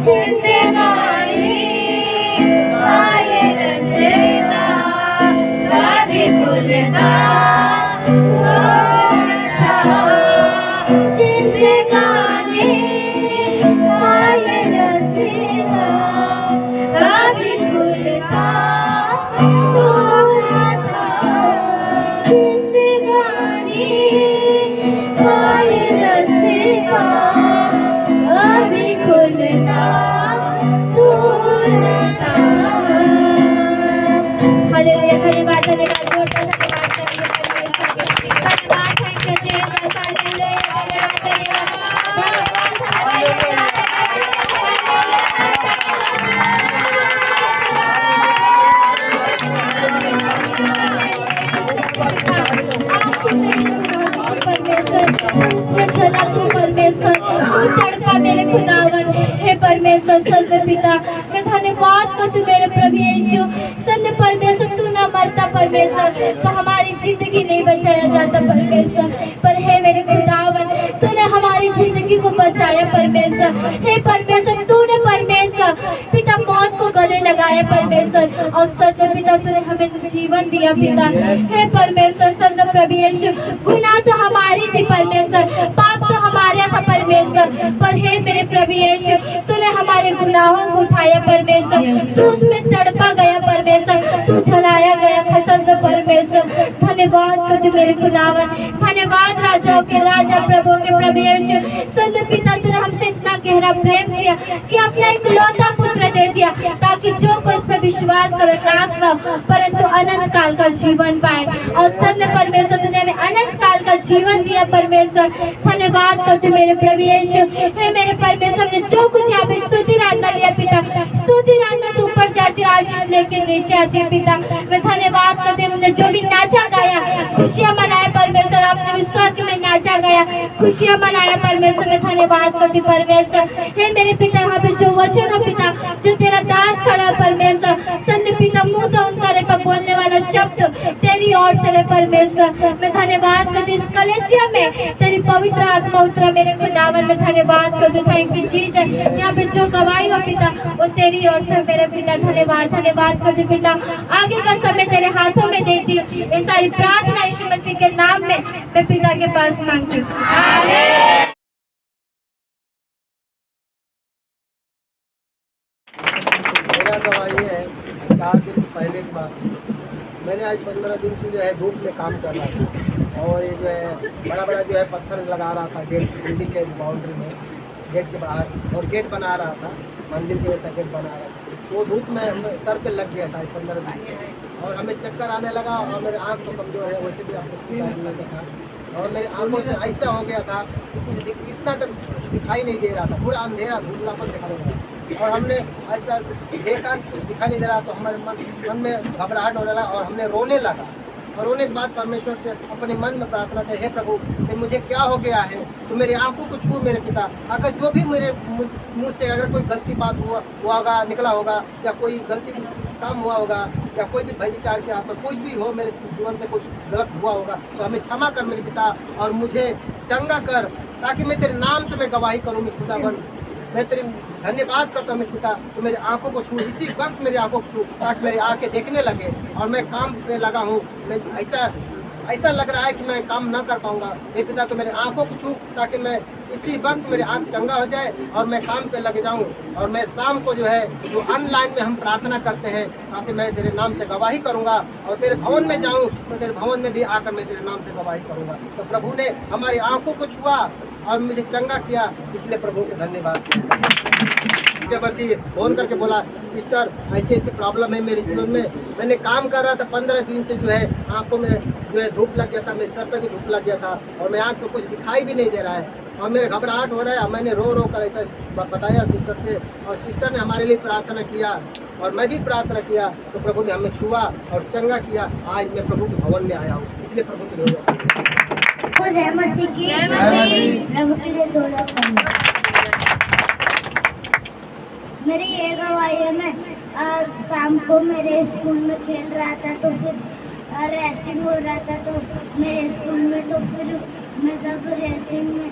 जिंदगानी का ये रास्ता कभी खुलता तो न था। जिंदगानी का ये रास्ता कभी खुलता तो न था। जिंदगानी का ये रास्ता कभी खुलता तो न था। हालेलुया, धन्यवाद धन्यवाद जोरदार धन्यवाद करेंगे परमेश्वर के। धन्यवाद थैंक यू जीसस। हालेलुया धन्यवाद धन्यवाद परमेश्वर उसमें चला तू परमेश्वर, तू तड़पा मेरे खुदावन। हे परमेश्वर संत पिता मैं धन्यवाद कर तू मेरे प्रभु यीशु। संत परमेश्वर तू ना मरता परमेश्वर तो हमारी जिंदगी नहीं बचाया जाता परमेश्वर। पर हे मेरे खुदावन तूने हमारी जिंदगी को बचाया परमेश्वर। हे परमेश्वर तूने परमेश्वर पिता मौत को गले लगाया परमेश्वर और संत पिता तूने हमें जीवन दिया पिता। हे परमेश्वर संत प्रभु यीशु गुनाह तो हमारी थी परमेश्वर, पाप तो हमारा था परमेश्वर, प्रभु यीशु, तूने हमारे गुनाहों को उठाया परमेश्वर, तू उसमें तड़पा गया परमेश्वर, तू जलाया गया खसल परमेश्वर। धन्यवाद तुझे मेरे खुदावन, धन्यवाद राजाओं के राजा प्रभु के प्रभु यीशु। स्वर्गीय पिता, तूने हमसे इतना गहरा प्रेम किया कि अपना एक लौता पुत्र दे दिया, ताकि जो कोई इस पर विश्वास करे नाश न हो, परंतु अनंत काल का जीवन पाए। और सत्य परमेश्वर, तूने हमें अनंत काल का जीवन दिया परमेश्वर। धन्यवाद करते मेरे प्रभु यीशु। हे मेरे परमेश्वर, ने जो कुछ यहाँ पे स्तुति आराधना लिया पिता, स्तुति आराधना तो ऊपर जाती, आशीष लेके नीचे आती है पिता। मैं धन्यवाद करते, हमने जो भी नाचा गाया, खुशियाँ मनाया परमेश्वर, आपने भी स्वर्ग में नाचा गया, खुशियाँ मनाया परमेश्वर। मैं धन्यवाद करती परमेश्वर। हे मेरे पिता, यहाँ पे जो वचन हो पिता, जो तेरा दास खड़ा परमेश्वर, सन्य पिता मुँह तो उनका रे पर बोलने वाला शब्द तेरी ओर से रे परमेश्वर। मैं धन्यवाद करती, इस कलेसिया में तेरी पवित्र आत्मा उतरा मेरे खुदावन। में धन्यवाद करती, थैंक यू जीसस। यहाँ पे जो गवाही हो पिता, वो तेरी ओर से मेरे पिता। धन्यवाद धन्यवाद करती पिता। आगे का समय तेरे हाथों में देती हूँ। ये सारी प्रार्थना यीशु मसीह के नाम में मैं पिता के पास मांगती हूँ, आमीन। मेरा गवाही है 4 दिन पहले की बात। मैंने आज 15 दिन से जो है धूप में काम कर रहा था, और ये जो है बड़ा बड़ा जो है पत्थर लगा रहा था गेट, बिल्डिंग के बाउंड्री में, गेट के बाहर, और गेट बना रहा था, मंदिर के जैसा गेट बना रहा था। वो धूप में हमें सर पे लग गया था 15 दिन से, और हमें चक्कर आने लगा, और मेरे आँख तो कमजोर है, वैसे भी आपको शिकायत लगा था, और मेरे आँखों से ऐसा हो गया था कुछ इतना तक कुछ दिखाई नहीं दे रहा था, पूरा अंधेरा धुंधलापन दिखाई दे रहा था। और हमने ऐसा देखा कुछ दिखाई नहीं दे रहा, तो हमारे मन में घबराहट होने लगा, और हमने रोने लगा। और रोने के बाद परमेश्वर से अपने मन में प्रार्थना करें, हे प्रभु, कि मुझे क्या हो गया है, तो मेरे आंखों को छू मेरे पिता। अगर जो भी मेरे मुँह से अगर कोई गलती बात हुआ होगा, निकला होगा, या कोई गलती काम हुआ होगा, या कोई भी भय विचार के आप पर कुछ भी हो, मेरे जीवन से कुछ गलत हुआ होगा, तो हमें क्षमा कर मेरे पिता, और मुझे चंगा कर, ताकि मैं तेरे नाम से मैं गवाही करूँ मेरे पिता। बन मैं तेरे धन्यवाद करता हूँ मेरे पिता, तो मेरे आंखों को छू, इसी वक्त मेरी आंखों को छू, ताकि मेरी आंखें देखने लगे, और मैं काम पे लगा हूँ। मैं ऐसा लग रहा है कि मैं काम ना कर पाऊंगा मेरे पिता, तो मेरे आंखों को छू, ताकि मैं इसी वक्त मेरे आंख चंगा हो जाए, और मैं काम पे लगे जाऊं। और मैं शाम को जो है जो ऑनलाइन में हम प्रार्थना करते हैं, ताकि मैं तेरे नाम से गवाही करूंगा, और तेरे भवन में जाऊं, तो तेरे भवन में भी आकर मैं तेरे नाम से गवाही करूंगा। तो प्रभु ने हमारी आंखों को छुआ और मुझे चंगा किया, इसलिए प्रभु को धन्यवाद। फोन करके बोला, सिस्टर ऐसी ऐसी प्रॉब्लम है मेरे जीवन में, मैंने काम कर रहा था 15 दिन से, जो है आंखों में जो है धूप लग गया था, मेरे सर पर भी धूप लग गया था, और मैं आँख से कुछ दिखाई भी नहीं दे रहा है, और मेरे घबराहट हो रहा है। मैंने रो रो कर ऐसा बताया सिस्टर से, और सिस्टर ने हमारे लिए प्रार्थना किया, और मैं भी प्रार्थना किया, तो प्रभु ने हमें छुआ और चंगा किया। आज मैं प्रभु के भवन में आया हूँ, इसलिए प्रभु के लिए प्रभु के लिए दौड़ा करना। मेरी ये गवाही है, मैं शाम को मेरे स्कूल में खेल रहा था, तो फिर रेसिंग हो रहा था, तो मेरे स्कूल में, तो फिर मैं जब रेसिंग में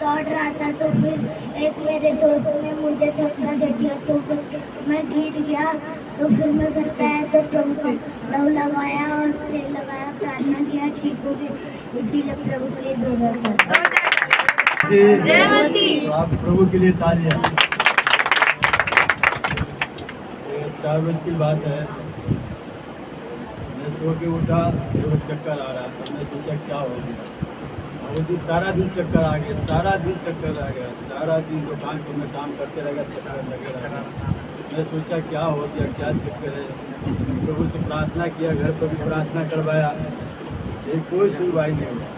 दौड़ रहा था, तो फिर एक मेरे दोस्त ने मुझे धक्का दे दिया, तो फिर मैं गिर गया। तो फिर मैं घर पे आया, तो प्रभु को लव लगाया और तेल लगाया, प्रार्थना किया, ठीक हो गई। इसीलिए प्रभु के लिए दौड़ा करना। जय मसीह। तो आप प्रभु के लिए तालियां। 4 बजे की बात है, मैं सो के उठा, मेरे चक्कर आ रहा था, मैं सोचा क्या हो गया, और वो सारा दिन चक्कर आ गया, सारा दिन चक्कर आ गया, सारा दिन दुकान पर मैं काम करते रह गया, चक्कर लगे रहा। मैं सोचा क्या हो गया, क्या चक्कर है। प्रभु से प्रार्थना किया, घर पर भी प्रार्थना करवाया, ये कोई सुनवाई नहीं हुआ।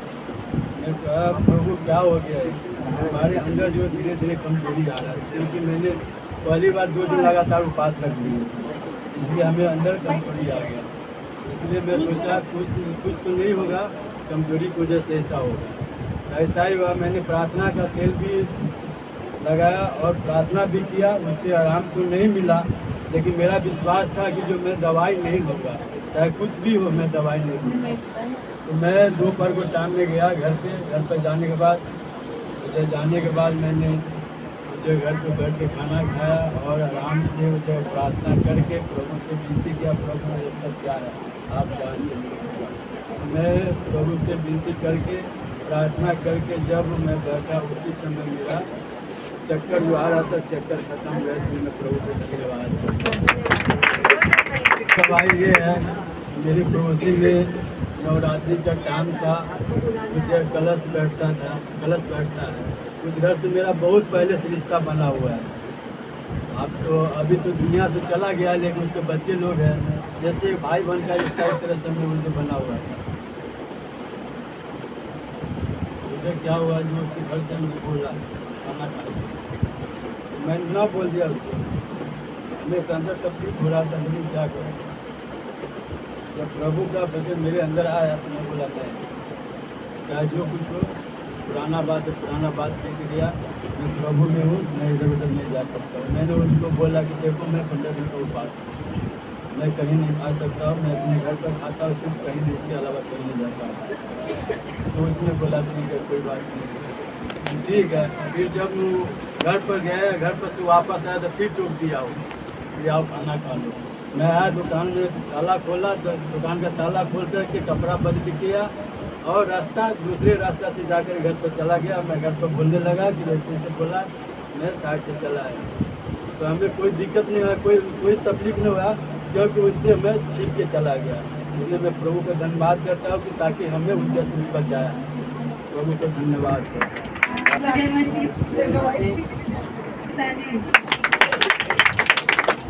मैं कहा प्रभु क्या हो गया है, हमारे अंदर जो धीरे धीरे कमजोरी आ रहा है, क्योंकि मैंने पहली बार 2 दिन लगातार उपास रख लिए, इसलिए हमें अंदर कमजोरी आ गया। इसलिए मैं सोचा कुछ तो नहीं होगा, कमजोरी की वजह से ऐसा होगा। ऐसा ही हुआ, मैंने प्रार्थना का तेल भी लगाया और प्रार्थना भी किया, उससे आराम तो नहीं मिला, लेकिन मेरा विश्वास था कि जो मैं दवाई नहीं लूँगा, चाहे कुछ भी हो, मैं दवाई नहीं लूँगा। तो मैं दोपहर को शाम में गया घर पर जाने के बाद मैंने घर पे बैठ के खाना खाया, और आराम से उसे प्रार्थना करके प्रभु से विनती किया, प्रभु ये सब क्या है आप जानते। मैं प्रभु से विनती करके प्रार्थना करके जब मैं बैठा, उसी समय मेरा चक्कर जो आ रहा था चक्कर खत्म हुआ, इसलिए मैं प्रभु को धन्यवाद। गवाही ये है, मेरी पड़ोसी में नवरात्रि का टाइम था, मुझे कलश बैठता है। उस घर से मेरा बहुत पहले से रिश्ता बना हुआ है। अब तो अभी तो दुनिया से चला गया, लेकिन उसके बच्चे लोग हैं, जैसे भाई बहन का रिश्ता इस तरह से उनसे बना हुआ था। मुझे क्या हुआ, जो उसके घर से मुझे बोला खाना खा, मैंने ना बोल दिया उसको, मेरे अंदर तकलीफ हो रहा था, लेकिन क्या करूँ। जब प्रभु का वचन मेरे अंदर आया तो मैं बोला मैं चाहे जो कुछ हो, पुराना बात लेके गया, मैं प्रभु में हूँ, मैं इधर उधर नहीं जा सकता हूँ। मैंने उनको बोला कि देखो मैं 15 दिन का उपास हूँ, मैं कहीं नहीं खा सकता हूँ, मैं अपने घर पर खाता हूँ, सिर्फ कहीं नहीं, इसके अलावा कहीं नहीं जाता हूँ। तो उसने बोला ठीक है, कोई बात नहीं, ठीक है। फिर जब वो घर पर गया, घर पर से वापस आया तो फिर टोक दिया हो कि आओ खाना खा लो। मैं आया दुकान में, ताला खोला तो दुकान का ताला खोल करके कपड़ा बंद किया और दूसरे रास्ता से जाकर घर पर चला गया। मैं घर पर बोलने लगा कि वैसे से बोला, मैं साइड से चला आया, तो हमें कोई दिक्कत नहीं हुआ, कोई तकलीफ नहीं हुआ, क्योंकि उससे मैं छिप के चला गया। इसलिए मैं प्रभु का धन्यवाद करता हूँ कि ताकि हमें उनके से बचाया। प्रभु का धन्यवाद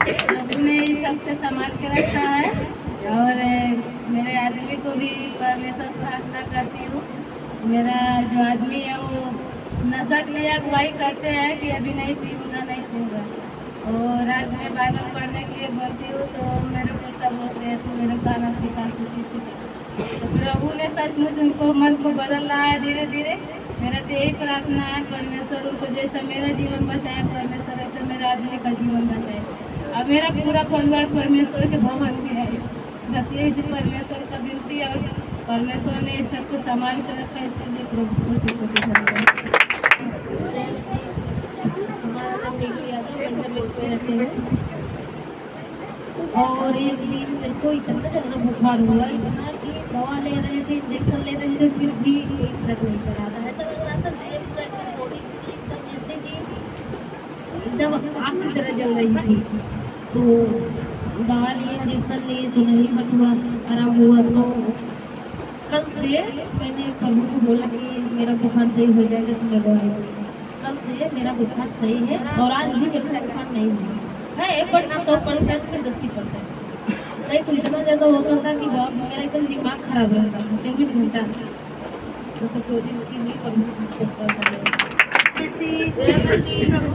प्रभु ने सबसे संभाल के रखा है, और मेरे आदमी को भी परमेश्वर प्रार्थना करती हूँ। मेरा जो आदमी है वो नशा के लिए अगुवाई करते हैं कि अभी नहीं पीऊँगा, और रात में बाइबल पढ़ने के लिए बोलती हूँ तो मेरे को तब बोलते हैं तो मेरे गाना सिखा। तो प्रभु ने सचमुच उनको मन को बदल रहा है धीरे धीरे। मेरा तो यही प्रार्थना है, परमेश्वर उनको जैसा मेरा जीवन बचाए, परमेश्वर ऐसे मेरे आदमी का जीवन बचाए। अब मेरा पूरा परिवार परमेश्वर के भवन में है, बस यही से परमेश्वर का विनती है, और परमेश्वर ने इस सबको संभाल कर रखा है, इसके लिए प्रभु हमारा नाम नीतू यादव, मंदिर में रहते हैं। और एक दिन मेरे को इतना ज़्यादा बुखार हुआ, इतना कि दवा ले रहे थे, इंजेक्शन ले रहे थे, फिर भी कोई फर्क नहीं पड़ा था। ऐसा लग रहा था मेरे पूरा एकदम बॉडी एकदम जैसे कि एकदम आग की तरह जल रही थी। तो दवा लिए, इंजेक्शन लिए तो नहीं बटुआ, आराम हुआ। तो कल से मैंने प्रभु को बोला कि मेरा बुखार सही हो जाएगा तो मैं दवा लूँगी। कल से मेरा बुखार सही है, और आज भी मेरा बुखार नहीं हुआ है, बट 100% में 80%। नहीं तो इतना ज़्यादा होता था कि बाप मेरा एकदम दिमाग खराब रहता था, 24 घंटा। तो सब इसकी भी प्रभु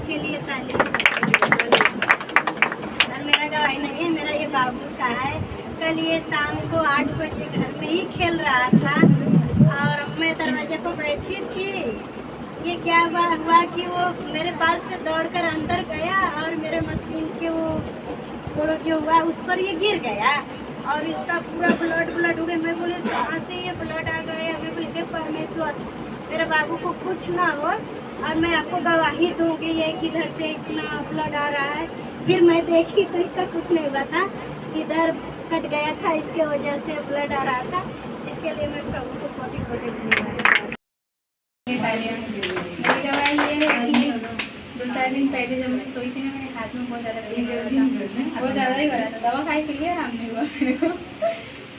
के लिए ताली। और मेरा गवाही नहीं है, मेरा ये बाबू का है। कल ये शाम को 8 बजे घर में ही खेल रहा था, और मैं दरवाजे पर बैठी थी। ये क्या हुआ कि वो मेरे पास से दौड़कर अंदर गया, और मेरे मशीन के वो जो हुआ उस पर ये गिर गया, और इसका पूरा ब्लड हो गया। मैं बोली कहाँ से ये ब्लड आ गया? मैं बोली के परमेश्वर मेरे बाबू को कुछ ना हो, और मैं आपको गवाही दूंगी ये किधर से इतना ब्लड आ रहा है। फिर मैं देखी तो इसका कुछ नहीं हुआ था, इधर कट गया था, इसके वजह से ब्लड आ रहा था। इसके लिए मैं प्रभु को कोटि धन्यवाद। मेरी गवाही ये है कि 2-4 दिन पहले जब मैं सोई थी ना, मेरे हाथ में बहुत ज़्यादा पेन हो रहा था, बहुत ज़्यादा ही हो रहा था। दवा खाई फिर भी आराम नहीं हुआ मेरे को।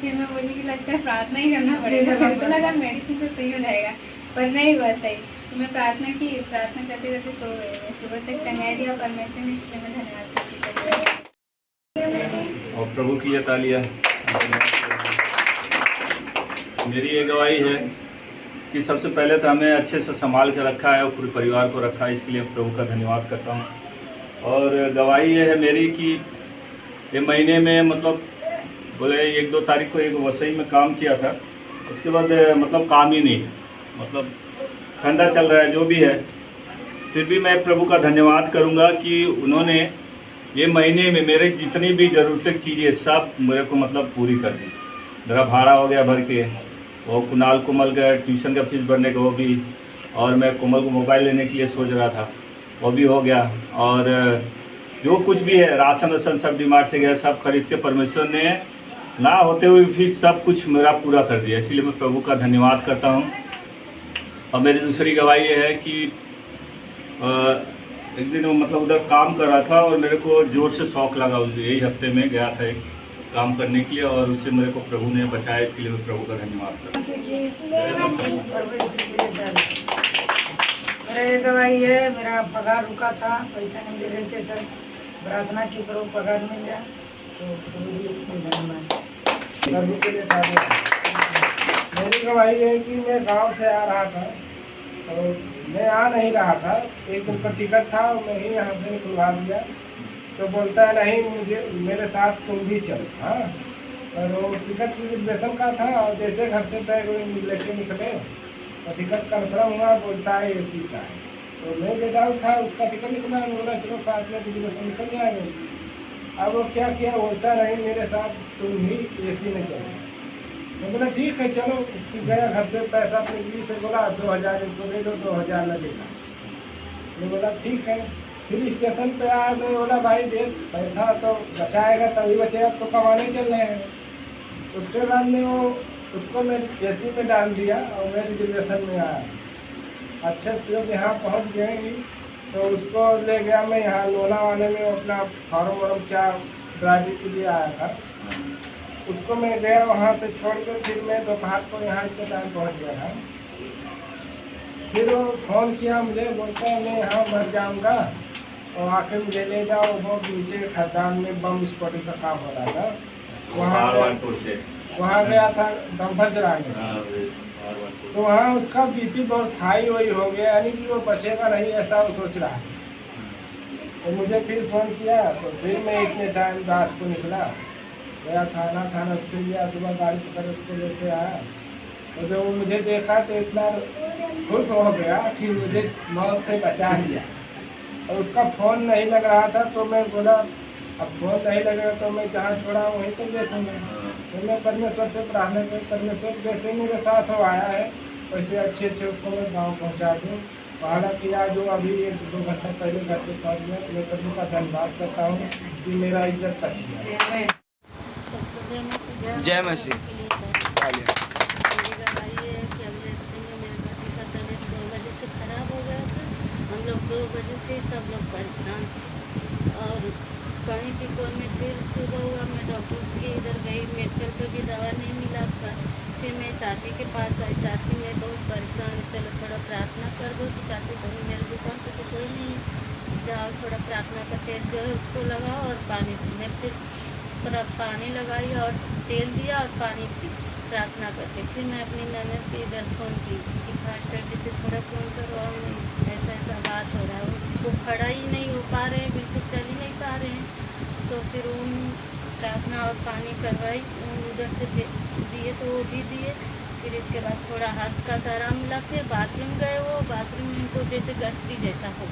फिर मैं बोली कि लगता है प्रार्थना ही करना पड़ेगा। मेरे को लगा मेडिसिन तो सही हो जाएगा, पर नहीं हुआ सही। तो मैं प्रार्थना करते करते सो गई। मैं सुबह तक चंगाई दिया परमेश्वर ने, इसलिए मैं धन्यवाद करती हूँ। और प्रभु की ये तालियां। मेरी ये गवाही है कि सबसे पहले तो हमें अच्छे से संभाल के रखा है और पूरे परिवार को रखा है, इसके लिए प्रभु का धन्यवाद करता हूँ। और गवाही ये है मेरी कि ये महीने में मतलब बोले 1-2 तारीख को एक वसई में काम किया था, उसके बाद मतलब काम ही नहीं, मतलब धंधा चल रहा है जो भी है। फिर भी मैं प्रभु का धन्यवाद करूँगा कि उन्होंने ये महीने में मेरे जितनी भी ज़रूरत की चीज़ें सब मेरे को मतलब पूरी कर दी। मेरा भाड़ा हो गया भर के, वो कोमल का ट्यूशन का फीस भरने का वो भी, और मैं कोमल को मोबाइल लेने के लिए सोच रहा था वो भी हो गया। और जो कुछ भी है राशन सब डिमार्ट से गया, सब खरीद के परमेश्वर ने ना होते हुए फिर सब कुछ मेरा पूरा कर दिया, इसलिए मैं प्रभु का धन्यवाद करता हूँ। और मेरी दूसरी गवाही ये है कि एक दिन वो मतलब उधर काम कर रहा था और मेरे को जोर से शौक लगा। यही हफ्ते में गया था एक काम करने के लिए और उससे मेरे को प्रभु ने बचाया, इसके लिए मैं प्रभु का धन्यवाद करता मेरा ये गवाही है, मेरा पगार रुका था, पैसा नहीं दे रहे थे सर, प्रार्थना की प्रभु पगार मिल गया तो प्रभु जी इसके धन्यवाद। प्रभु के लिए साधु। मेरी गवाही है कि मैं गांव से आ रहा था तो मैं आ नहीं रहा था, एक दिन का टिकट था और मैं ही यहाँ से निकलवा दिया। तो बोलता है नहीं मुझे मेरे साथ तुम भी चलो। हाँ, और वो टिकट रिजर्वेशन का था और जैसे घर से बैग लेके निकले और टिकट कन्फर्म हुआ, बोलता है AC का है। तो मैं बेटा उठा, उसका टिकट निकला, बोला चलो साथ में रिजर्वेशन निकल जाएंगे। अब वो क्या किया, बोलता नहीं मेरे साथ तुम ही AC में चलो। तो बोला ठीक है चलो। उसकी गया घर से पैसा अपने बीवी से बोला 2000 इसको दे दो, 2000 लगेगा। मैं बोला ठीक है। फिर स्टेशन पे आया तो बोला भाई दे पैसा तो बचाएगा तभी बचेगा, तो कमाने चल रहे हैं। उसके बाद में वो उसको मैं AC में डाल दिया और मैं रिजर्वेशन में आया। अच्छे से जब यहाँ पहुँच गए तो उसको ले गया मैं यहाँ लोना वाले में, अपना फॉर्म वॉर्म क्या ड्राइविंग के लिए आया था। उसको मैं गया वहाँ से छोड़ कर फिर मैं दोपहर को यहाँ इसके टाइम पहुँच गया था। फिर वो फ़ोन किया मुझे, बोलता है मैं यहाँ मर जाऊँगा और आके मुझे ले जाओ। वो नीचे खदान में बम विस्फोटक का काम हो रहा था, वहाँ गया था डंपर चलाने। तो वहाँ उसका BP बहुत हाई वही हो गया, यानी कि वो बचेगा नहीं ऐसा वो सोच रहा है। तो मुझे फिर फ़ोन किया तो फिर मैं इतने टाइम रात को निकला, गया थाना उसके लिया, सुबह गाड़ी पकड़ उसको लेके आया। तो जब वो मुझे देखा तो इतना खुश हो गया कि मुझे मौत से बचा लिया। और उसका फ़ोन नहीं लग रहा था तो मैं बोला अब फ़ोन नहीं लगेगा तो मैं जहाँ छोड़ा वहीं तो देखूँगा। तो मैं परमेश्वर से प्रार्थना करी, परमेश्वर जैसे मेरे साथ हो आया है वैसे अच्छे उसको मैं गाँव पहुँचा दूँ। हालांकि आज जो अभी 1-2 घंटा पहले घर पे पहुँच गया तो मैं प्रभु का धन्यवाद करता हूँ कि मेरा इज्जत बच गया। जय मसीह। खराब हो गया था, हम लोग 2 बजे से सब लोग परेशान और कहीं भी कोई फिर सुबह हुआ मैं डॉक्टर के इधर गई, मेडिकल पे भी दवा नहीं मिला। फिर मैं चाची के पास आई, चाची मैं बहुत परेशान, चलो थोड़ा प्रार्थना कर दो। तो चाची बोली मेरे दुकान पे तो कोई नहीं, जाओ थोड़ा प्रार्थना का तेल जो है उसको लगाओ और पानी पी। मैं फिर पानी लगाई और तेल दिया और पानी पी प्रार्थना करके। फिर मैं अपनी ननद के इधर फ़ोन की कि फास्टर जी से थोड़ा फ़ोन करो, ऐसा बात हो रहा है। वो खड़ा ही नहीं हो पा रहे हैं, बिल्कुल चल ही नहीं पा रहे हैं। तो फिर उन प्रार्थना और पानी करवाई, उधर से दिए तो वो भी दिए। फिर इसके बाद थोड़ा हाथ का आराम मिला। फिर बाथरूम गए, वो बाथरूम इनको जैसे गश्ती जैसा हो,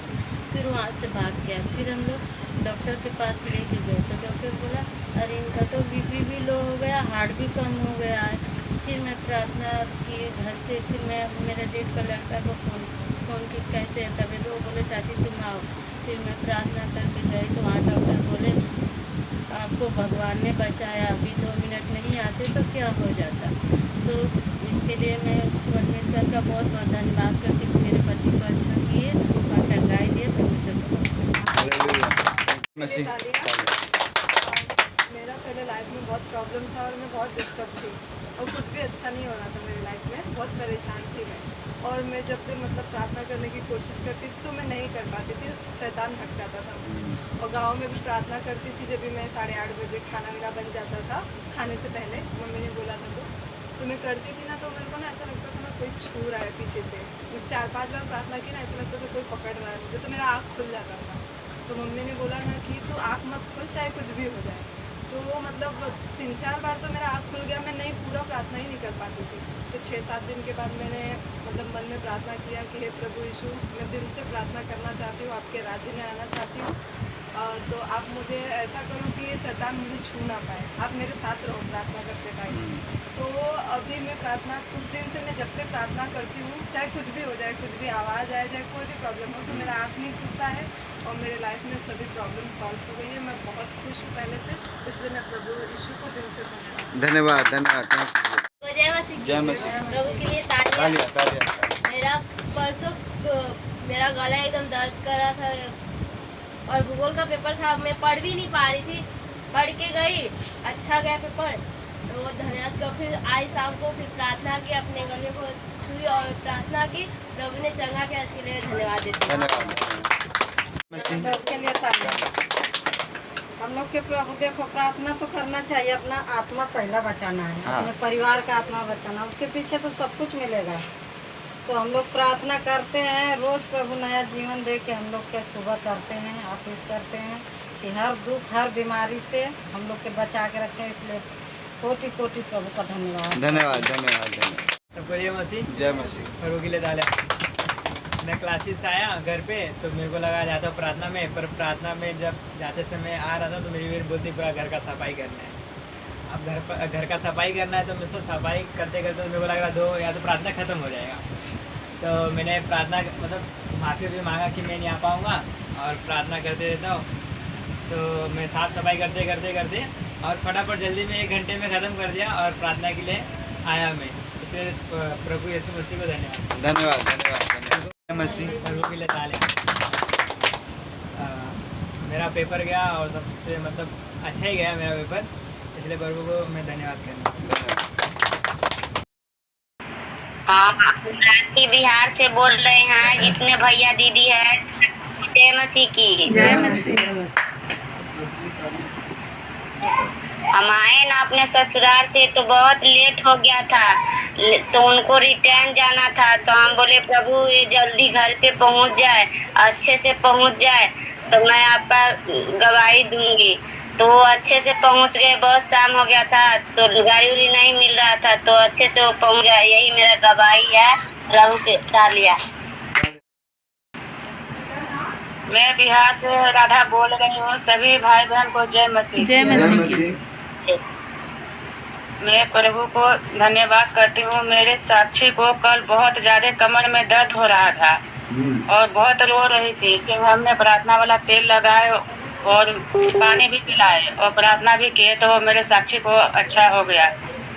फिर वहाँ से भाग गया। फिर हम लोग डॉक्टर के पास लेके गए तो डॉक्टर बोला अरे इनका तो BP भी लो हो गया, हार्ट भी कम हो गया है। फिर मैं प्रार्थना की घर से, फिर मैं मेरा जेठ का लड़का को फ़ोन की कैसे है तबीयत, वो बोले चाची तुम आओ। फिर मैं प्रार्थना करके गई तो वहाँ डॉक्टर बोले आपको भगवान ने बचाया, अभी 2 मिनट नहीं आते तो क्या हो जाता। तो इसके लिए मैं परमेश्वर का बहुत बहुत धन्यवाद करती हूँ, मेरे पति को अच्छा किए और चंगाई दिए। परमेश्वर को मेरा पहले लाइफ में बहुत प्रॉब्लम था और मैं बहुत डिस्टर्ब थी और कुछ भी अच्छा नहीं हो रहा था मेरी लाइफ में, बहुत परेशान थी मैं। और मैं जब मतलब प्रार्थना करने की कोशिश करती थी तो मैं नहीं कर पाती थी, शैतान भटकाता था मुझे। और गांव में भी प्रार्थना करती थी, जब भी मैं 8:30 बजे खाना मेरा बन जाता था, खाने से पहले मम्मी ने बोला था तो मैं करती थी ना, तो मेरे को ना ऐसा लगता था ना कोई छू रहा है पीछे से। 4-5 बार प्रार्थना की ना, ऐसा लगता था कोई पकड़ रहा है मुझे, तो मेरा आँख खुल जाता था। तो मम्मी ने बोला ना कि तू आँख मत खोल चाहे कुछ भी हो जाए। तो वो मतलब 3-4 बार तो मेरा आँख खुल गया, मैं नहीं पूरा प्रार्थना ही नहीं कर पाती थी। तो 6-7 दिन के बाद मैंने मतलब मन में प्रार्थना किया कि हे प्रभु यीशु, मैं दिल से प्रार्थना करना चाहती हूँ, आपके राज्य में आना चाहती हूँ। तो आप मुझे ऐसा करो कि ये शैतान मुझे छू ना पाए, आप मेरे साथ रहो प्रार्थना करते टाइम। तो अभी मैं प्रार्थना उस दिन से मैं जब से प्रार्थना करती हूँ, चाहे कुछ भी हो जाए, कुछ भी आवाज़ आए, चाहे कोई भी प्रॉब्लम हो, तो मेरा आँख नहीं खुलता है और मेरे लाइफ में सभी प्रॉब्लम सॉल्व हो गई है। मैं बहुत खुश हूँ पहले से, इसलिए मैं प्रभु यीशु को दिल से धन्यवाद। जय मसीह। प्रभु के लिए तालियां। मेरा परसों मेरा गला एकदम दर्द कर रहा था, और भूगोल का पेपर था, मैं पढ़ भी नहीं पा रही थी, पढ़ के गई, अच्छा गया पेपर, तो धन्यवाद का। फिर आई शाम को फिर प्रार्थना की, अपने गले को छुई और प्रार्थना की, प्रभु ने चंगा किया, इसके लिए धन्यवाद देती हूँ। सबके लिए ताली। हम लोग के प्रभु देखो, प्रार्थना तो करना चाहिए, अपना आत्मा पहला बचाना है, अपने परिवार का आत्मा बचाना, उसके पीछे तो सब कुछ मिलेगा। तो हम लोग प्रार्थना करते हैं रोज, प्रभु नया जीवन दे के हम लोग के सुबह करते हैं, आशीष करते हैं कि हर दुख हर बीमारी से हम लोग के बचा के रखें। इसलिए कोटि कोटि प्रभु का धन्यवाद। धन्यवाद धन्यवाद धन्यवाद। सबको जय मसीह। जय मसीह। प्रभु के लिए ताले। मैं क्लासेस से आया घर पे, तो मेरे को लगा जाता हूँ प्रार्थना में, पर प्रार्थना में जब जाते समय आ रहा था तो मेरी मेरी बोलती पूरा घर का सफाई करना है। अब घर का सफाई करना है, तो मैं सफाई करते करते मेरे को लग रहा दो या तो प्रार्थना ख़त्म हो जाएगा। तो मैंने प्रार्थना मतलब माफ़ी भी मांगा कि मैं नहीं आ पाऊँगा और प्रार्थना करते रहता हूँ। तो मैं साफ़ सफाई करते करते करते और फटाफट जल्दी में 1 घंटे में ख़त्म कर दिया और प्रार्थना के लिए आया मैं। इसलिए प्रभु यीशु मसीह को धन्यवाद। धन्यवाद धन्यवाद धन्यवाद मसीह। प्रभु के लिए ताले। मेरा पेपर गया और सबसे मतलब अच्छा ही गया मेरा पेपर, इसलिए प्रभु को मैं धन्यवाद करना। हाँ, बिहार से बोल रहे हैं, जितने भैया दीदी है, जय मसीह की। जय मसीह। हम आए ना अपने ससुराल से तो बहुत लेट हो गया था, तो उनको रिटर्न जाना था, तो हम बोले प्रभु ये जल्दी घर पे पहुंच जाए, अच्छे से पहुंच जाए तो मैं आपका गवाही दूंगी। तो वो अच्छे से पहुंच गए। बहुत शाम हो गया था तो गाड़ी उड़ी नहीं मिल रहा था, तो अच्छे से वो पहुंच गया। यही मेरा गवाही है। प्रभु के तालिया। मैं बिहार से राधा बोल रही हूँ। सभी भाई बहन को जय मसीह। जय मसीह। मैं प्रभु को धन्यवाद करती हूँ। मेरे साक्षी को कल बहुत ज्यादा कमर में दर्द हो रहा था और बहुत रो रही थी, कि हमने प्रार्थना वाला तेल लगाए और पानी भी पिलाए और प्रार्थना भी किए, तो मेरे साक्षी को अच्छा हो गया।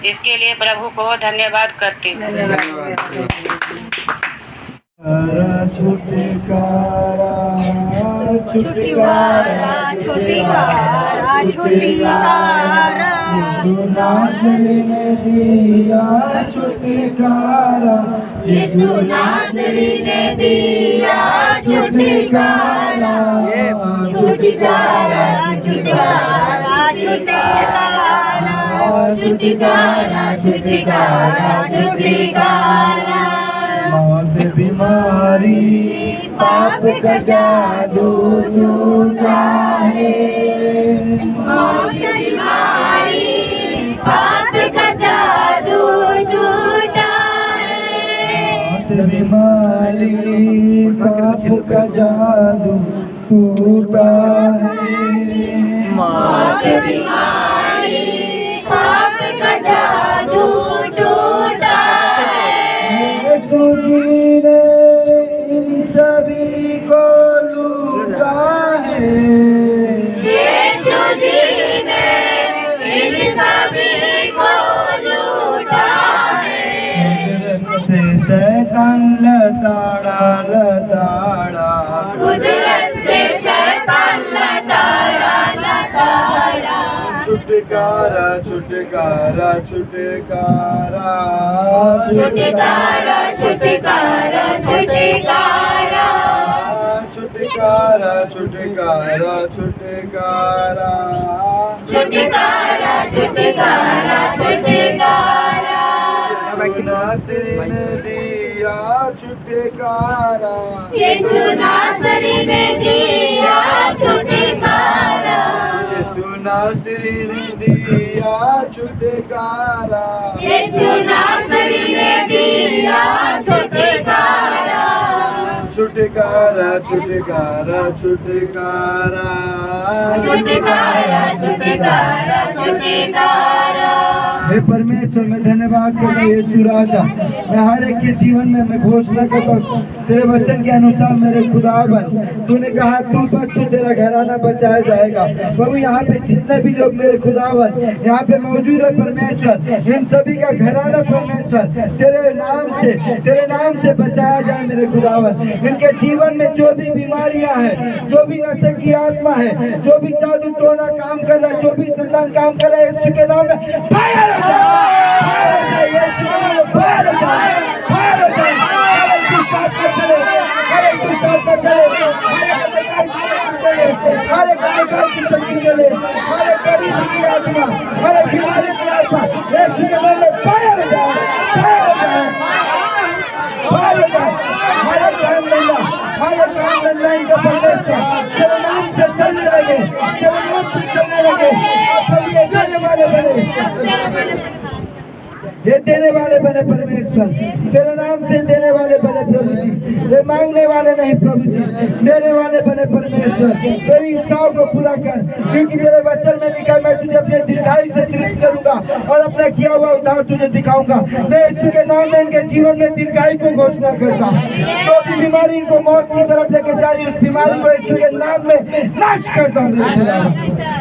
इसके लिए प्रभु को धन्यवाद करती हूँ। छुटकारा छुटकारा छुटकारा छुटकारा यीशु नासरी ने दिया छुटकारा। यीशु नासरी ने दिया छुटकारा छुटकारा छुटकारा छुटकारा छुटकारा छुटकारा छुटकारा। मौत बीमारी पाप का जादू टूटा है। मौत बीमारी पाप का जादू टूटा है। मौत बीमारी पाप का जादू टूटा है। मौत बीमारी पाप का जादू टूटा है। यीशु जी ने इन सभी को लूटा है। यीशु जी ने इन सभी को लूटा है। कुदरत से शैतान लताड़ा लताड़ा। कुदरत से शैतान लताड़ा लताड़ा। छुटकारा छुटकारा छुटकारा छुटकारा छुटकारा छुटकारा छुटकारा छुटकारा छुटकारा छुटकारा छुटकारा छुटकारा। यीशु नासरी ने दिया छुटकारा। यीशु नासरी ने दिया छुटकारा। यीशु नासरी ने दिया छुटकारा। यीशु नासरी ने दिया छुटकारा छुटकारा छुटकारा छुटकारा छुटकारा छुटकारा छुटकारा। हे परमेश्वर, मैं धन्यवाद करता हूँ यीशु राजा। मैं हर एक के जीवन में मैं घोषणा करता हूँ तेरे वचन के अनुसार मेरे खुदावन, तूने कहा तू बस तो तेरा घराना बचाया जाएगा। प्रभु यहाँ पे जितने भी लोग मेरे खुदावन यहाँ पे मौजूद है परमेश्वर, इन सभी का घराना परमेश्वर तेरे नाम से बचाया जाए मेरे खुदावन। इनके जीवन में जो भी बीमारियां हैं, जो भी नशे की आत्मा है, जो भी जादू टोना काम कर रहा है, जो भी शैतान काम कर रहा है, यीशु के नाम में फायर हो जाए, फायर हो जाए, यीशु के नाम में फायर हो जाए, फायर हो जाए। हर एक दुष्ट आत्मा चले, हर एक दुष्ट आत्मा चले, हर एक अंधकार की शक्ति चले, हर एक गरीबी की आत्मा, हर एक बीमारी की आत्मा यीशु के नाम में फायर हो जाए, फायर हो जाए, फायर हो जाए। हर एक काम धंधा, हर एक काम धंधा इनका परमेश्वर तेरे नाम से चलने लगे, तेरे नाम से चलने लगे। आप सभी ये देने वाले बने, ये देने वाले बने परमेश्वर, तेरे नाम से देने वाले बने प्रभु जी, ये मांगने वाले नहीं प्रभु जी, देने वाले बने परमेश्वर। तेरी इच्छाओं को पूरा कर, क्योंकि तेरे वचन में लिखा मैं तुझे अपने दीर्घायु से तृप्त करूंगा और अपना किया हुआ उद्धार तुझे दिखाऊंगा। मैं यीशु के नाम में इनके जीवन में दीर्घायु को घोषणा करता हूँ। जो भी बीमारी इनको मौत की तरफ लेके जा रही है, उस बीमारी को यीशु के नाम में नाश करता हूँ,